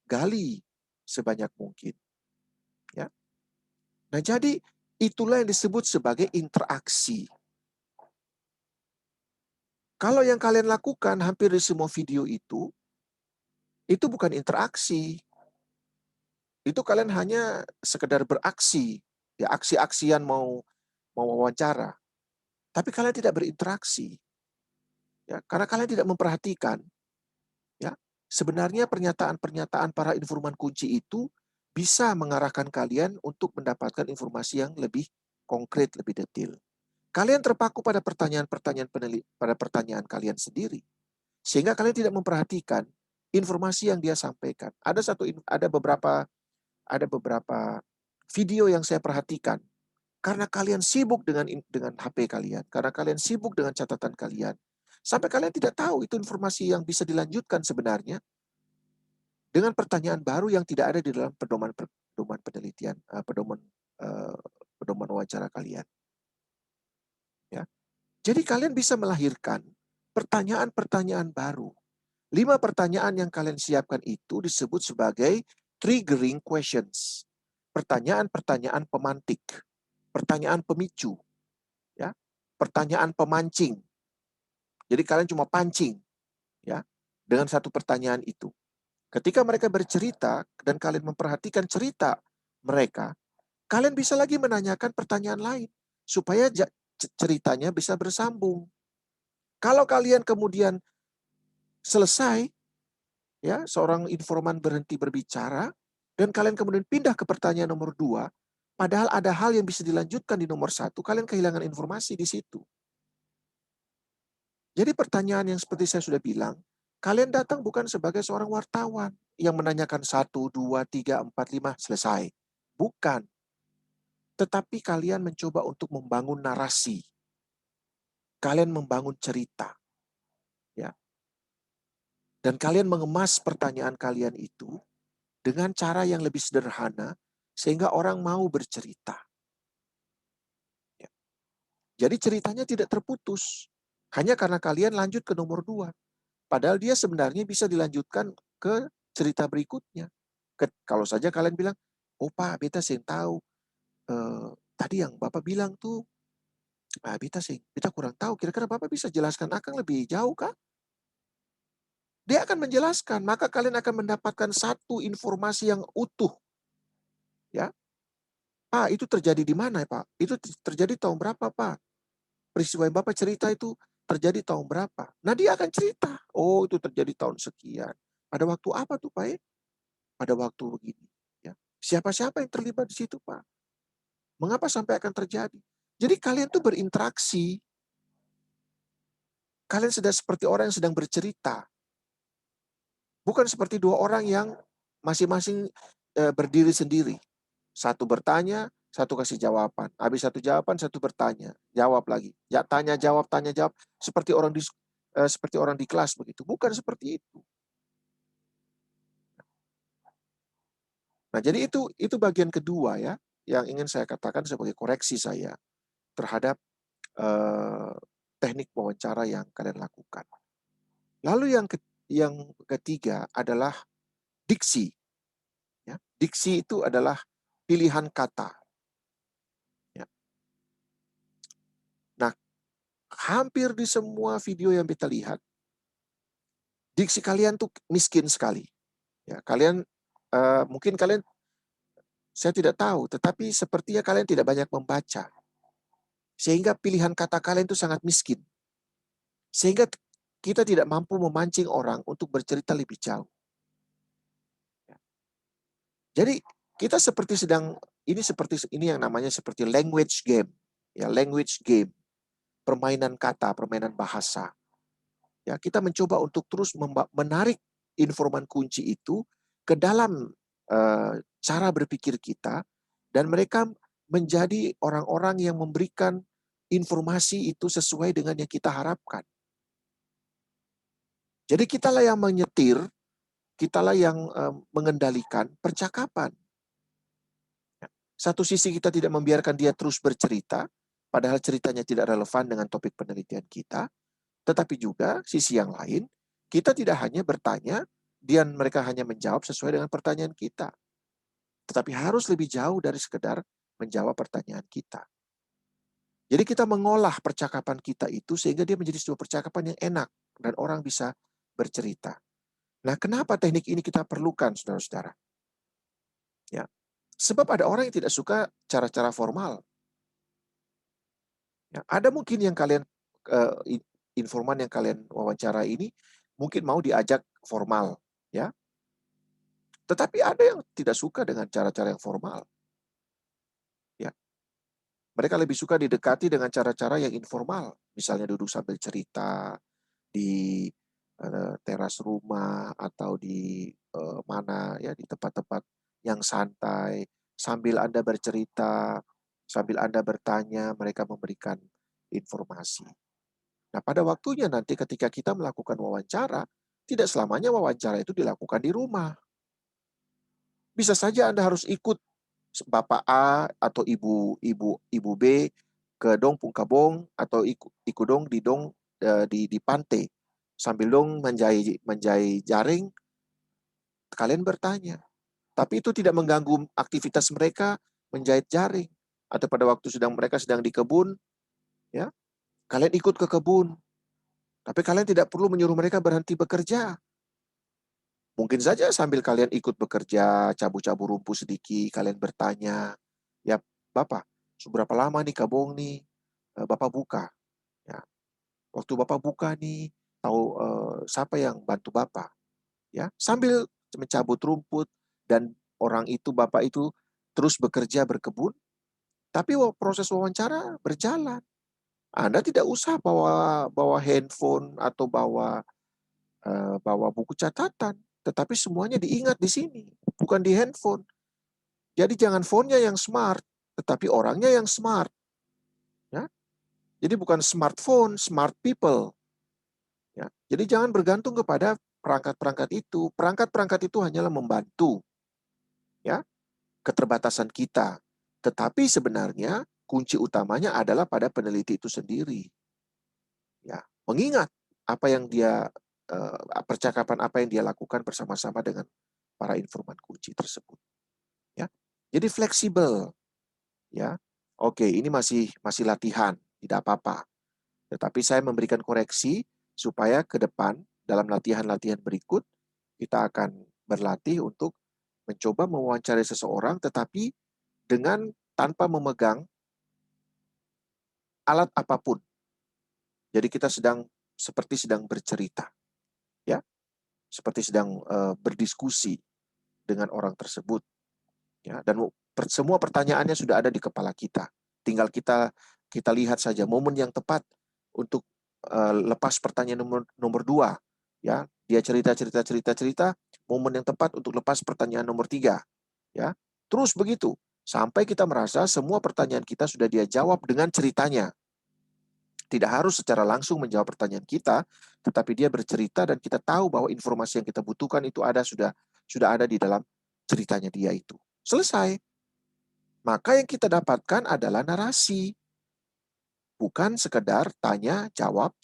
gali sebanyak mungkin. Ya. Nah, jadi itulah yang disebut sebagai interaksi. Kalau yang kalian lakukan hampir di semua video itu bukan interaksi. Itu kalian hanya sekedar beraksi, ya aksi-aksian mau wawancara. Tapi kalian tidak berinteraksi. Ya, karena kalian tidak memperhatikan, ya. Sebenarnya pernyataan-pernyataan para informan kunci itu bisa mengarahkan kalian untuk mendapatkan informasi yang lebih konkret, lebih detail. Kalian terpaku pada pertanyaan kalian sendiri, sehingga kalian tidak memperhatikan informasi yang dia sampaikan. Ada beberapa video yang saya perhatikan karena kalian sibuk dengan HP kalian, karena kalian sibuk dengan catatan kalian, sampai kalian tidak tahu itu informasi yang bisa dilanjutkan sebenarnya dengan pertanyaan baru yang tidak ada di dalam pedoman penelitian, pedoman wawancara kalian. Ya. Jadi kalian bisa melahirkan pertanyaan-pertanyaan baru. 5 pertanyaan yang kalian siapkan itu disebut sebagai triggering questions. Pertanyaan-pertanyaan pemantik, pertanyaan pemicu, ya, pertanyaan pemancing. Jadi kalian cuma pancing, ya, dengan satu pertanyaan itu. Ketika mereka bercerita dan kalian memperhatikan cerita mereka, kalian bisa lagi menanyakan pertanyaan lain supaya ceritanya bisa bersambung. Kalau kalian kemudian selesai, ya, seorang informan berhenti berbicara, dan kalian kemudian pindah ke pertanyaan nomor 2, padahal ada hal yang bisa dilanjutkan di nomor 1, kalian kehilangan informasi di situ. Jadi pertanyaan yang seperti saya sudah bilang, kalian datang bukan sebagai seorang wartawan yang menanyakan 1, 2, 3, 4, 5, selesai. Bukan. Tetapi kalian mencoba untuk membangun narasi. Kalian membangun cerita. Ya. Dan kalian mengemas pertanyaan kalian itu dengan cara yang lebih sederhana, sehingga orang mau bercerita. Ya. Jadi ceritanya tidak terputus. Hanya karena kalian lanjut ke nomor 2. Padahal dia sebenarnya bisa dilanjutkan ke cerita berikutnya. Kalau saja kalian bilang, oh Pak, beta sih tahu. Tadi yang Bapak bilang tuh, beta kurang tahu. Kira-kira Bapak bisa jelaskan akan lebih jauh kah? Dia akan menjelaskan, maka kalian akan mendapatkan satu informasi yang utuh. Ya, Pak, itu terjadi di mana Pak? Itu terjadi tahun berapa Pak? Peristiwa yang Bapak cerita itu terjadi tahun berapa? Nah, dia akan cerita. Oh, itu terjadi tahun sekian. Pada waktu apa tuh Pak? Pada waktu begini. Ya. Siapa-siapa yang terlibat di situ Pak? Mengapa sampai akan terjadi? Jadi kalian tuh berinteraksi. Kalian sudah seperti orang yang sedang bercerita. Bukan seperti 2 orang yang masing-masing berdiri sendiri. Satu bertanya, satu kasih jawaban. Habis satu jawaban, satu bertanya. Jawab lagi. Ya, tanya jawab. Seperti orang di kelas begitu. Bukan seperti itu. Nah, jadi itu bagian kedua ya yang ingin saya katakan sebagai koreksi saya terhadap teknik wawancara yang kalian lakukan. Lalu yang ketiga adalah diksi. Ya. Diksi itu adalah pilihan kata. Ya. Nah, hampir di semua video yang kita lihat, diksi kalian tuh miskin sekali. Ya, mungkin kalian, saya tidak tahu, tetapi sepertinya kalian tidak banyak membaca. Sehingga pilihan kata kalian itu sangat miskin. Sehingga kita tidak mampu memancing orang untuk bercerita lebih jauh. Jadi kita seperti ini yang namanya seperti language game. Ya, language game. Permainan kata, permainan bahasa. Ya, kita mencoba untuk terus menarik informan kunci itu ke dalam cara berpikir kita, dan mereka menjadi orang-orang yang memberikan informasi itu sesuai dengan yang kita harapkan. Jadi kitalah yang menyetir, kitalah yang mengendalikan percakapan. Satu sisi kita tidak membiarkan dia terus bercerita, padahal ceritanya tidak relevan dengan topik penelitian kita, tetapi juga sisi yang lain, kita tidak hanya bertanya, dan mereka hanya menjawab sesuai dengan pertanyaan kita. Tetapi harus lebih jauh dari sekedar menjawab pertanyaan kita. Jadi kita mengolah percakapan kita itu sehingga dia menjadi sebuah percakapan yang enak dan orang bisa bercerita. Nah, kenapa teknik ini kita perlukan, saudara-saudara? Ya, sebab ada orang yang tidak suka cara-cara formal. Ya, ada mungkin yang kalian informan yang kalian wawancara ini mungkin mau diajak formal, ya. Tetapi ada yang tidak suka dengan cara-cara yang formal. Ya, mereka lebih suka didekati dengan cara-cara yang informal, misalnya duduk sambil cerita di teras rumah atau di mana ya, di tempat-tempat yang santai, sambil Anda bercerita, sambil Anda bertanya, mereka memberikan informasi. Nah, pada waktunya nanti ketika kita melakukan wawancara, tidak selamanya wawancara itu dilakukan di rumah. Bisa saja Anda harus ikut Bapak A atau Ibu B ke dong Pungkabong atau ikut dong di pantai. Sambil dong menjai jaring, kalian bertanya. Tapi itu tidak mengganggu aktivitas mereka menjahit jaring. Atau pada waktu mereka sedang di kebun, ya, kalian ikut ke kebun. Tapi kalian tidak perlu menyuruh mereka berhenti bekerja. Mungkin saja sambil kalian ikut bekerja, cabut-cabut rumput sedikit, kalian bertanya, ya Bapak, seberapa lama nih kabong nih Bapak buka? Ya, waktu Bapak buka nih, tahu siapa yang bantu Bapak? Ya, sambil mencabut rumput dan orang itu, Bapak itu terus bekerja berkebun, tapi proses wawancara berjalan. Anda tidak usah bawa handphone atau bawa buku catatan, tetapi semuanya diingat di sini, bukan di handphone. Jadi jangan phone-nya yang smart, tetapi orangnya yang smart. Ya, jadi bukan smartphone, smart people. Ya, jadi jangan bergantung kepada perangkat-perangkat itu. Perangkat-perangkat itu hanyalah membantu, ya, keterbatasan kita. Tetapi sebenarnya kunci utamanya adalah pada peneliti itu sendiri. Ya, mengingat apa yang dia percakapan apa yang dia lakukan bersama-sama dengan para informan kunci tersebut. Ya, jadi fleksibel. Ya, oke, ini masih latihan, tidak apa-apa. Tetapi saya memberikan koreksi supaya ke depan dalam latihan-latihan berikut kita akan berlatih untuk mencoba mewawancarai seseorang tetapi dengan tanpa memegang alat apapun. Jadi kita seperti sedang bercerita, ya, seperti sedang berdiskusi dengan orang tersebut, ya. Dan semua pertanyaannya sudah ada di kepala kita. Tinggal kita lihat saja momen yang tepat untuk lepas pertanyaan nomor 2, ya. Dia cerita, momen yang tepat untuk lepas pertanyaan nomor 3, ya. Terus begitu sampai kita merasa semua pertanyaan kita sudah dia jawab dengan ceritanya. Tidak harus secara langsung menjawab pertanyaan kita, tetapi dia bercerita dan kita tahu bahwa informasi yang kita butuhkan itu sudah ada di dalam ceritanya dia itu. Selesai. Maka yang kita dapatkan adalah narasi. Bukan sekedar tanya, jawab,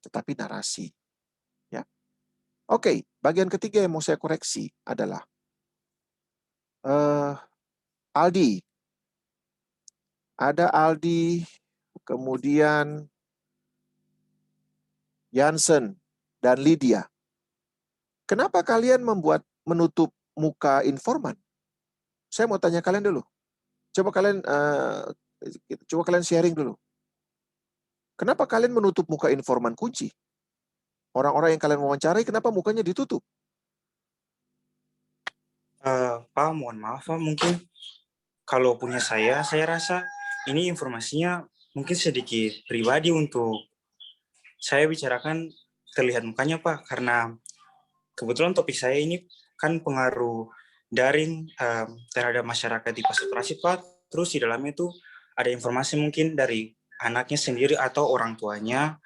tetapi narasi. Ya. Oke, bagian ketiga yang mau saya koreksi adalah Aldi. Ada Aldi, kemudian Jansen, dan Lydia. Kenapa kalian menutup muka informan? Saya mau tanya kalian dulu. Coba kalian sharing dulu. Kenapa kalian menutup muka informan kunci? Orang-orang yang kalian wawancarai, kenapa mukanya ditutup? Pak, mohon maaf Pak, mungkin kalau punya saya rasa ini informasinya mungkin sedikit pribadi untuk saya bicarakan terlihat mukanya Pak, karena kebetulan topik saya ini kan pengaruh daring terhadap masyarakat di Pasar Prasit Pak, terus di dalamnya itu ada informasi mungkin dari anaknya sendiri atau orang tuanya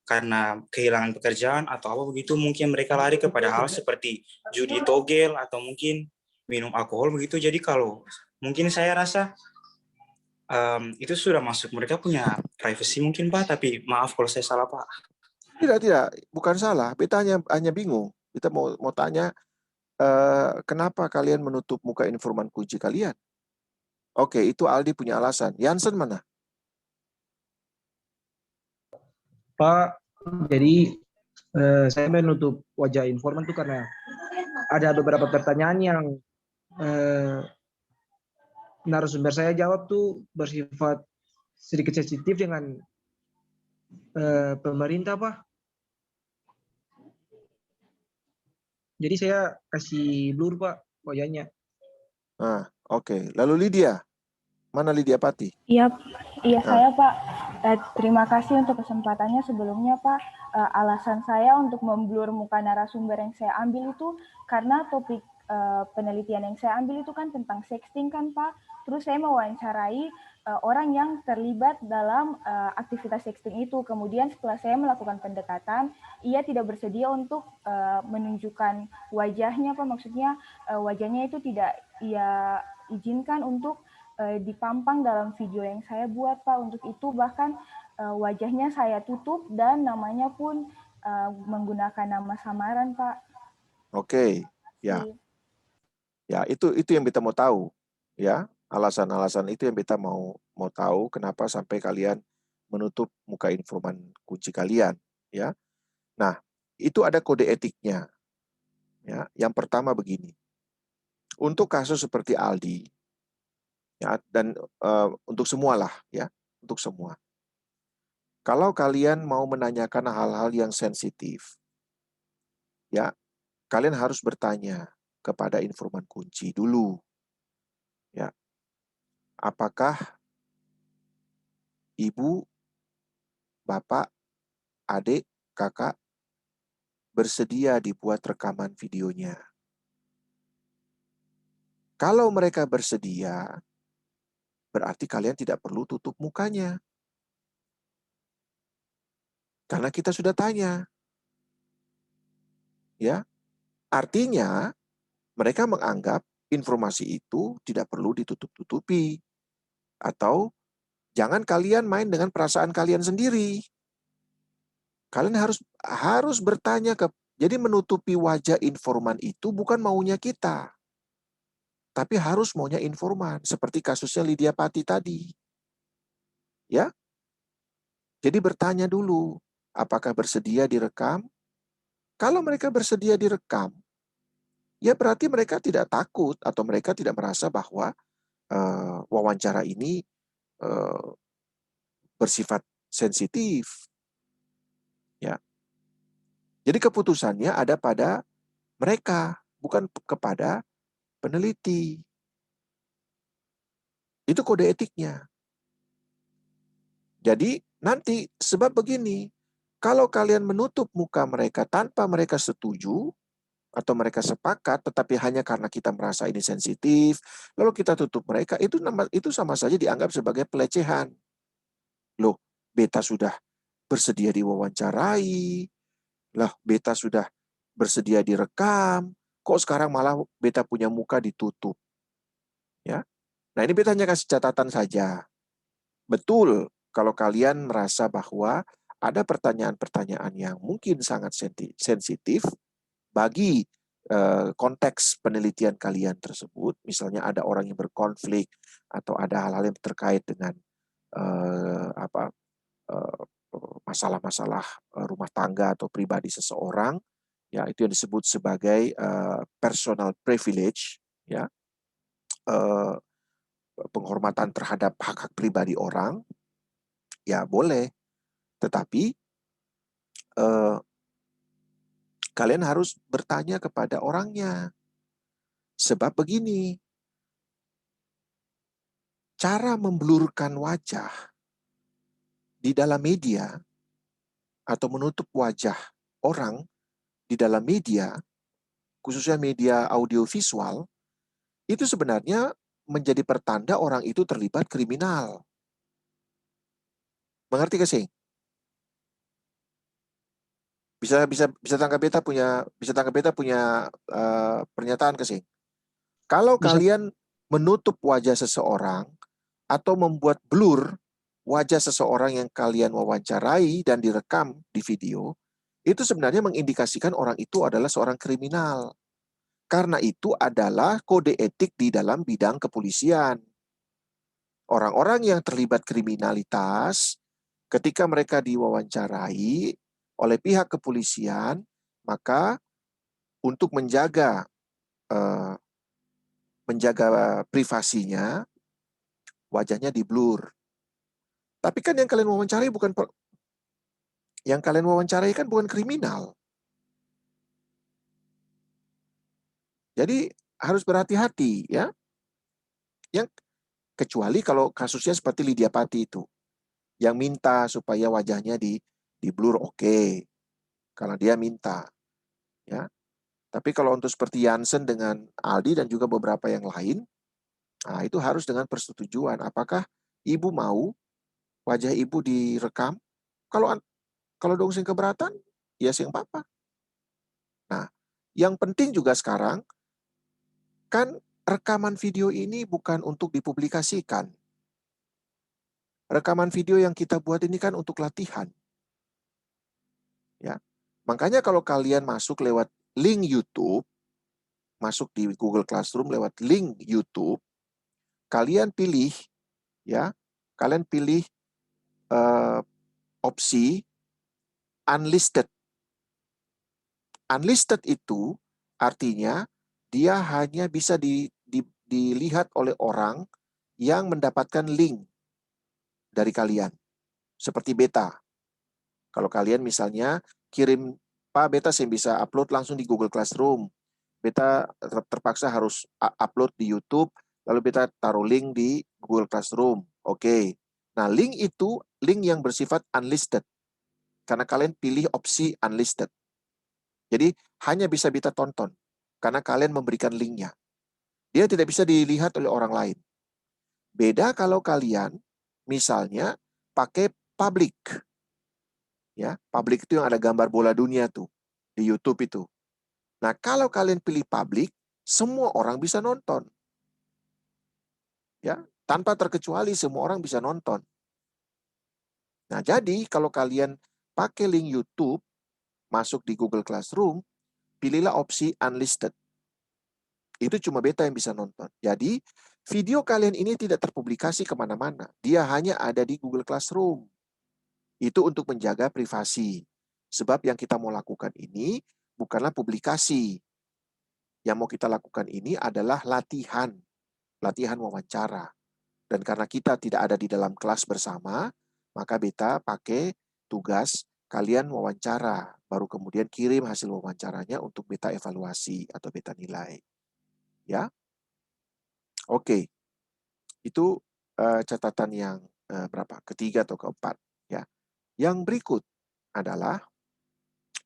karena kehilangan pekerjaan atau apa begitu, mungkin mereka lari kepada hal seperti judi togel atau mungkin minum alkohol begitu. Jadi kalau mungkin saya rasa itu sudah masuk mereka punya privacy mungkin Pak, tapi maaf kalau saya salah Pak. Tidak, bukan salah. Beta hanya bingung. Kita mau tanya, kenapa kalian menutup muka informan kunci kalian? Oke, itu Aldi punya alasan. Jansen mana? Pak, jadi saya menutup wajah informan itu karena ada beberapa pertanyaan yang eh, narasumber saya jawab tuh bersifat sedikit sensitif dengan pemerintah, Pak. Jadi saya kasih blur, Pak, wajahnya. Nah, oke. Lalu Lydia, mana Lydia Pati? Iya, iya Nah. saya Pak. Terima kasih untuk kesempatannya sebelumnya Pak. Alasan saya untuk memblur muka narasumber yang saya ambil itu karena topik penelitian yang saya ambil itu kan tentang sexting kan Pak. Terus saya mewawancarai orang yang terlibat dalam aktivitas sexting itu. Kemudian setelah saya melakukan pendekatan, ia tidak bersedia untuk menunjukkan wajahnya Pak. Maksudnya wajahnya itu tidak ia izinkan untuk dipampang dalam video yang saya buat Pak. Untuk itu bahkan wajahnya saya tutup dan namanya pun menggunakan nama samaran Pak. Oke, ya. Ya, itu yang kita mau tahu, ya. Alasan-alasan itu yang kita mau tahu kenapa sampai kalian menutup muka informan kunci kalian, ya. Nah, itu ada kode etiknya. Ya, yang pertama begini. Untuk kasus seperti Aldi, ya, dan untuk semualah, ya, untuk semua. Kalau kalian mau menanyakan hal-hal yang sensitif, ya, kalian harus bertanya kepada informan kunci dulu. Ya. Apakah ibu, bapak, adik, kakak bersedia dibuat rekaman videonya? Kalau mereka bersedia, berarti kalian tidak perlu tutup mukanya. Karena kita sudah tanya. Ya. Artinya, mereka menganggap informasi itu tidak perlu ditutup-tutupi. Atau jangan kalian main dengan perasaan kalian sendiri. Kalian harus bertanya jadi menutupi wajah informan itu bukan maunya kita. Tapi harus maunya informan, seperti kasusnya Lydia Pati tadi. Ya. Jadi bertanya dulu, apakah bersedia direkam? Kalau mereka bersedia direkam, ya berarti mereka tidak takut atau mereka tidak merasa bahwa wawancara ini bersifat sensitif. Ya. Jadi keputusannya ada pada mereka, bukan kepada peneliti. Itu kode etiknya. Jadi nanti sebab begini, kalau kalian menutup muka mereka tanpa mereka setuju atau mereka sepakat, tetapi hanya karena kita merasa ini sensitif, lalu kita tutup mereka, itu sama saja dianggap sebagai pelecehan. Loh, beta sudah bersedia diwawancarai, lah beta sudah bersedia direkam, kok sekarang malah beta punya muka ditutup? Ya, nah ini beta hanya kasih catatan saja. Betul, kalau kalian merasa bahwa ada pertanyaan-pertanyaan yang mungkin sangat sensitif bagi konteks penelitian kalian tersebut, misalnya ada orang yang berkonflik atau ada hal-hal yang terkait dengan masalah-masalah rumah tangga atau pribadi seseorang, ya itu yang disebut sebagai personal privilege, ya, penghormatan terhadap hak-hak pribadi orang, ya boleh. Tetapi kalian harus bertanya kepada orangnya. Sebab begini, cara memblurkan wajah di dalam media atau menutup wajah orang di dalam media, khususnya media audiovisual, itu sebenarnya menjadi pertanda orang itu terlibat kriminal. Mengerti gak sih? Bisa tangkap beta punya pernyataan ke sih. Kalau Bisa. kalian menutup wajah seseorang atau membuat blur wajah seseorang yang kalian wawancarai dan direkam di video, itu sebenarnya mengindikasikan orang itu adalah seorang kriminal. Karena itu adalah kode etik di dalam bidang kepolisian. Orang-orang yang terlibat kriminalitas, ketika mereka diwawancarai oleh pihak kepolisian, maka untuk menjaga privasinya, wajahnya di-blur. Tapi kan yang kalian wawancarai kan bukan kriminal. Jadi harus berhati-hati ya. Yang kecuali kalau kasusnya seperti Lydia Pati itu, yang minta supaya wajahnya di-blur, oke. Kalau dia minta, ya. Tapi kalau untuk seperti Jansen dengan Aldi dan juga beberapa yang lain, nah itu harus dengan persetujuan. Apakah ibu mau wajah ibu direkam? Kalau dong sing keberatan, ya sing papa. Nah, yang penting juga sekarang kan rekaman video ini bukan untuk dipublikasikan. Rekaman video yang kita buat ini kan untuk latihan. Ya. Makanya kalau kalian masuk lewat link YouTube, masuk di Google Classroom lewat link YouTube, kalian pilih opsi unlisted. Unlisted itu artinya dia hanya bisa dilihat oleh orang yang mendapatkan link dari kalian. Seperti beta. Kalau kalian misalnya kirim, Pak, beta saya bisa upload langsung di Google Classroom. Beta terpaksa harus upload di YouTube, lalu beta taruh link di Google Classroom. Oke. Nah, link itu link yang bersifat unlisted. Karena kalian pilih opsi unlisted. Jadi, hanya bisa beta tonton. Karena kalian memberikan linknya. Dia tidak bisa dilihat oleh orang lain. Beda kalau kalian, misalnya, pakai public. Ya, public itu yang ada gambar bola dunia tuh, di YouTube itu. Nah, kalau kalian pilih public, semua orang bisa nonton. Ya, tanpa terkecuali semua orang bisa nonton. Nah, jadi kalau kalian pakai link YouTube, masuk di Google Classroom, pilihlah opsi unlisted. Itu cuma beta yang bisa nonton. Jadi, video kalian ini tidak terpublikasi kemana-mana. Dia hanya ada di Google Classroom. Itu untuk menjaga privasi. Sebab yang kita mau lakukan ini bukanlah publikasi. Yang mau kita lakukan ini adalah latihan. Latihan wawancara. Dan karena kita tidak ada di dalam kelas bersama, maka beta pakai tugas kalian wawancara. Baru kemudian kirim hasil wawancaranya untuk beta evaluasi atau beta nilai. Ya, oke. Itu catatan yang berapa? Ketiga atau keempat. Ya. Yang berikut adalah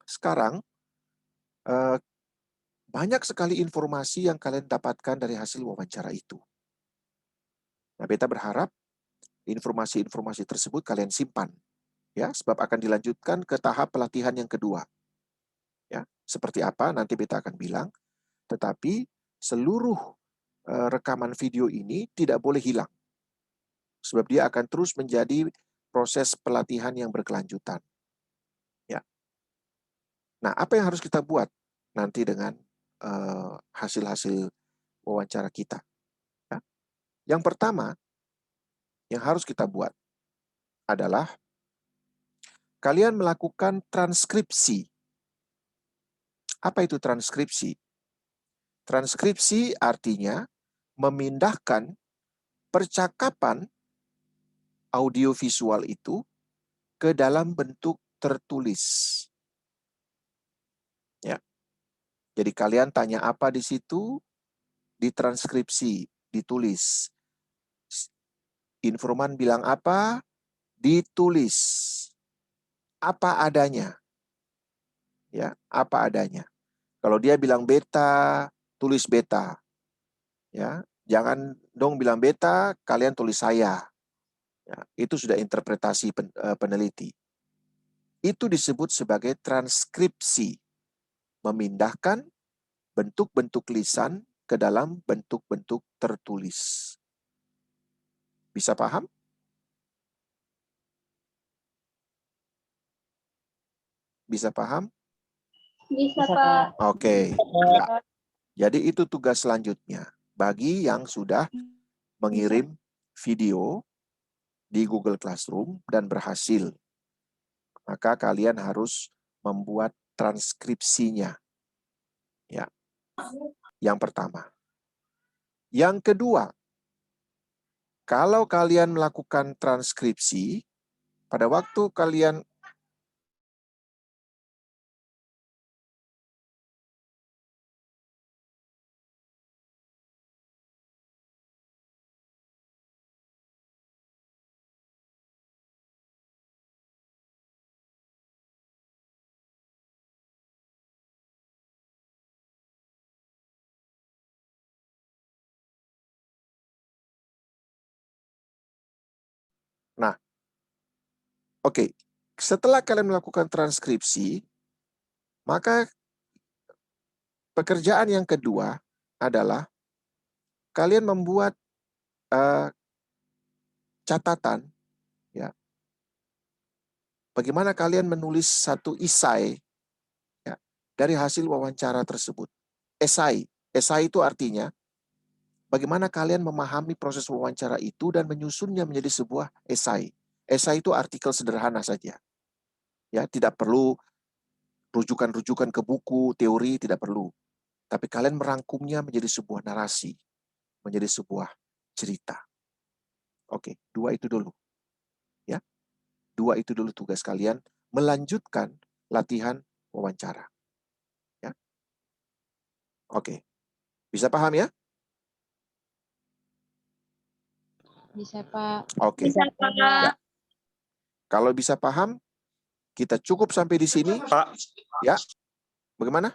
sekarang banyak sekali informasi yang kalian dapatkan dari hasil wawancara itu. Nah, beta berharap informasi-informasi tersebut kalian simpan, ya, sebab akan dilanjutkan ke tahap pelatihan yang kedua. Ya, seperti apa nanti beta akan bilang, tetapi seluruh rekaman video ini tidak boleh hilang. Sebab dia akan terus menjadi proses pelatihan yang berkelanjutan. Ya. Nah, apa yang harus kita buat nanti dengan hasil-hasil wawancara kita? Ya. Yang pertama, yang harus kita buat adalah kalian melakukan transkripsi. Apa itu transkripsi? Transkripsi artinya memindahkan percakapan audiovisual itu ke dalam bentuk tertulis. Ya. Jadi kalian tanya apa di situ, ditranskripsi, ditulis. Informan bilang apa, ditulis. Apa adanya. Ya, apa adanya. Kalau dia bilang beta, tulis beta. Ya, jangan dong bilang beta, kalian tulis saya. Ya, itu sudah interpretasi peneliti. Itu disebut sebagai transkripsi. Memindahkan bentuk-bentuk lisan ke dalam bentuk-bentuk tertulis. Bisa paham? Bisa paham? Bisa, Pak. Oke. Ya. Jadi itu tugas selanjutnya. Bagi yang sudah mengirim video di Google Classroom dan berhasil, maka kalian harus membuat transkripsinya. Ya. Yang pertama. Yang kedua, kalau kalian melakukan transkripsi, pada waktu kalian Oke, setelah kalian melakukan transkripsi, maka pekerjaan yang kedua adalah kalian membuat catatan, ya, bagaimana kalian menulis satu esai, ya, dari hasil wawancara tersebut. Esai itu artinya bagaimana kalian memahami proses wawancara itu dan menyusunnya menjadi sebuah esai. Esai itu artikel sederhana saja. Ya, tidak perlu rujukan-rujukan ke buku, teori, tidak perlu. Tapi kalian merangkumnya menjadi sebuah narasi, menjadi sebuah cerita. Oke, 2 itu dulu. Ya. 2 itu dulu tugas kalian melanjutkan latihan wawancara. Ya. Oke. Bisa paham ya? Bisa, Pak. Oke. Bisa, Pak. Ya. Kalau bisa paham, kita cukup sampai di sini. Pak. Ya. Bagaimana?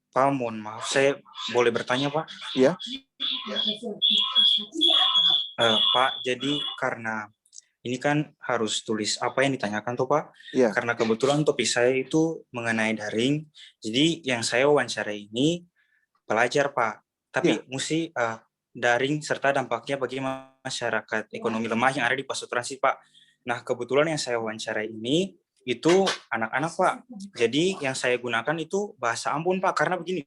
Pak, mohon maaf, saya boleh bertanya, Pak? Iya. Pak, jadi karena ini kan harus tulis apa yang ditanyakan tuh, Pak? Iya. Karena kebetulan topik saya itu mengenai daring, jadi yang saya wawancarai ini pelajar, Pak. Tapi mesti daring serta dampaknya bagi masyarakat ekonomi lemah yang ada di Paso Transit, Pak. Nah, kebetulan yang saya wawancarai ini itu anak-anak, Pak. Jadi yang saya gunakan itu bahasa Ambon, Pak. Karena begini,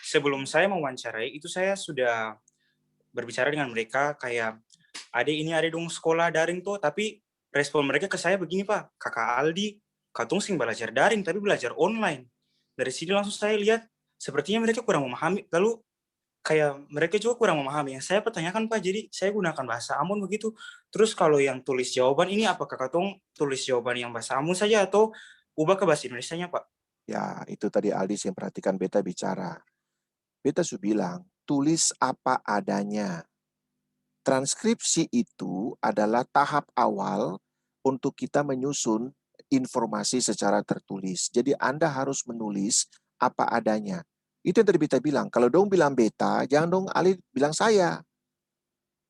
sebelum saya mewawancarai itu saya sudah berbicara dengan mereka kayak, "Adek, ini ada dong sekolah daring tuh," tapi respon mereka ke saya begini, Pak, "Kakak Aldi, katong sing belajar daring tapi belajar online." Dari sini langsung saya lihat sepertinya mereka kurang memahami, lalu kayak mereka juga kurang memahami. Yang saya pertanyakan, Pak, jadi saya gunakan bahasa Ambon begitu. Terus kalau yang tulis jawaban ini apakah katong tulis jawaban yang bahasa Ambon saja atau ubah ke bahasa Indonesianya, Pak? Ya, itu tadi Aldis yang perhatikan beta bicara. Beta sudah bilang, tulis apa adanya. Transkripsi itu adalah tahap awal untuk kita menyusun informasi secara tertulis. Jadi Anda harus menulis apa adanya. Itu yang tadi beta bilang. Kalau dong bilang beta, jangan dong Ali bilang saya.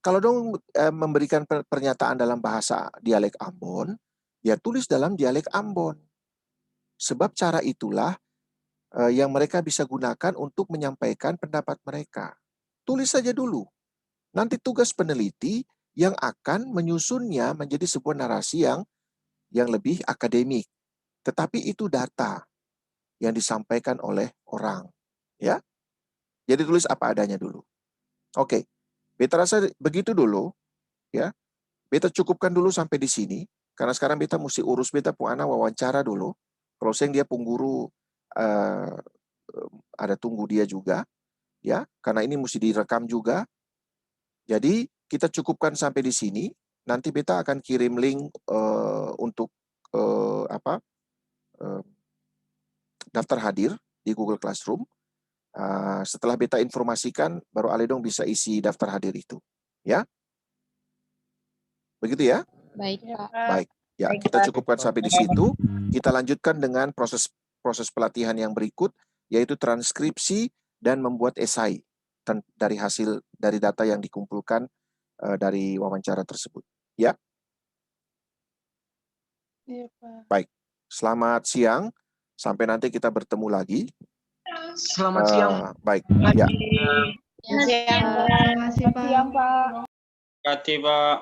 Kalau dong memberikan pernyataan dalam bahasa dialek Ambon, ya tulis dalam dialek Ambon. Sebab cara itulah yang mereka bisa gunakan untuk menyampaikan pendapat mereka. Tulis saja dulu. Nanti tugas peneliti yang akan menyusunnya menjadi sebuah narasi yang lebih akademik. Tetapi itu data yang disampaikan oleh orang. Ya. Jadi tulis apa adanya dulu. Oke. Beta rasa begitu dulu. Ya. Beta cukupkan dulu sampai di sini. Karena sekarang beta mesti urus beta pun anak wawancara dulu. Closing dia pun guru ada tunggu dia juga. Ya. Karena ini mesti direkam juga. Jadi kita cukupkan sampai di sini. Nanti beta akan kirim link untuk daftar hadir di Google Classroom. Setelah beta informasikan, baru Aledong bisa isi daftar hadir itu. Ya, begitu ya? Baik, Pak. Baik. Ya, kita cukupkan sampai di situ. Kita lanjutkan dengan proses pelatihan yang berikut, yaitu transkripsi dan membuat esai dari data yang dikumpulkan dari wawancara tersebut. Ya. Iya, Pak. Baik. Selamat siang. Sampai nanti kita bertemu lagi. Selamat siang. Baik. Ya. Selamat siang, Pak. Selamat siang, Pak. Terima kasih, Pak.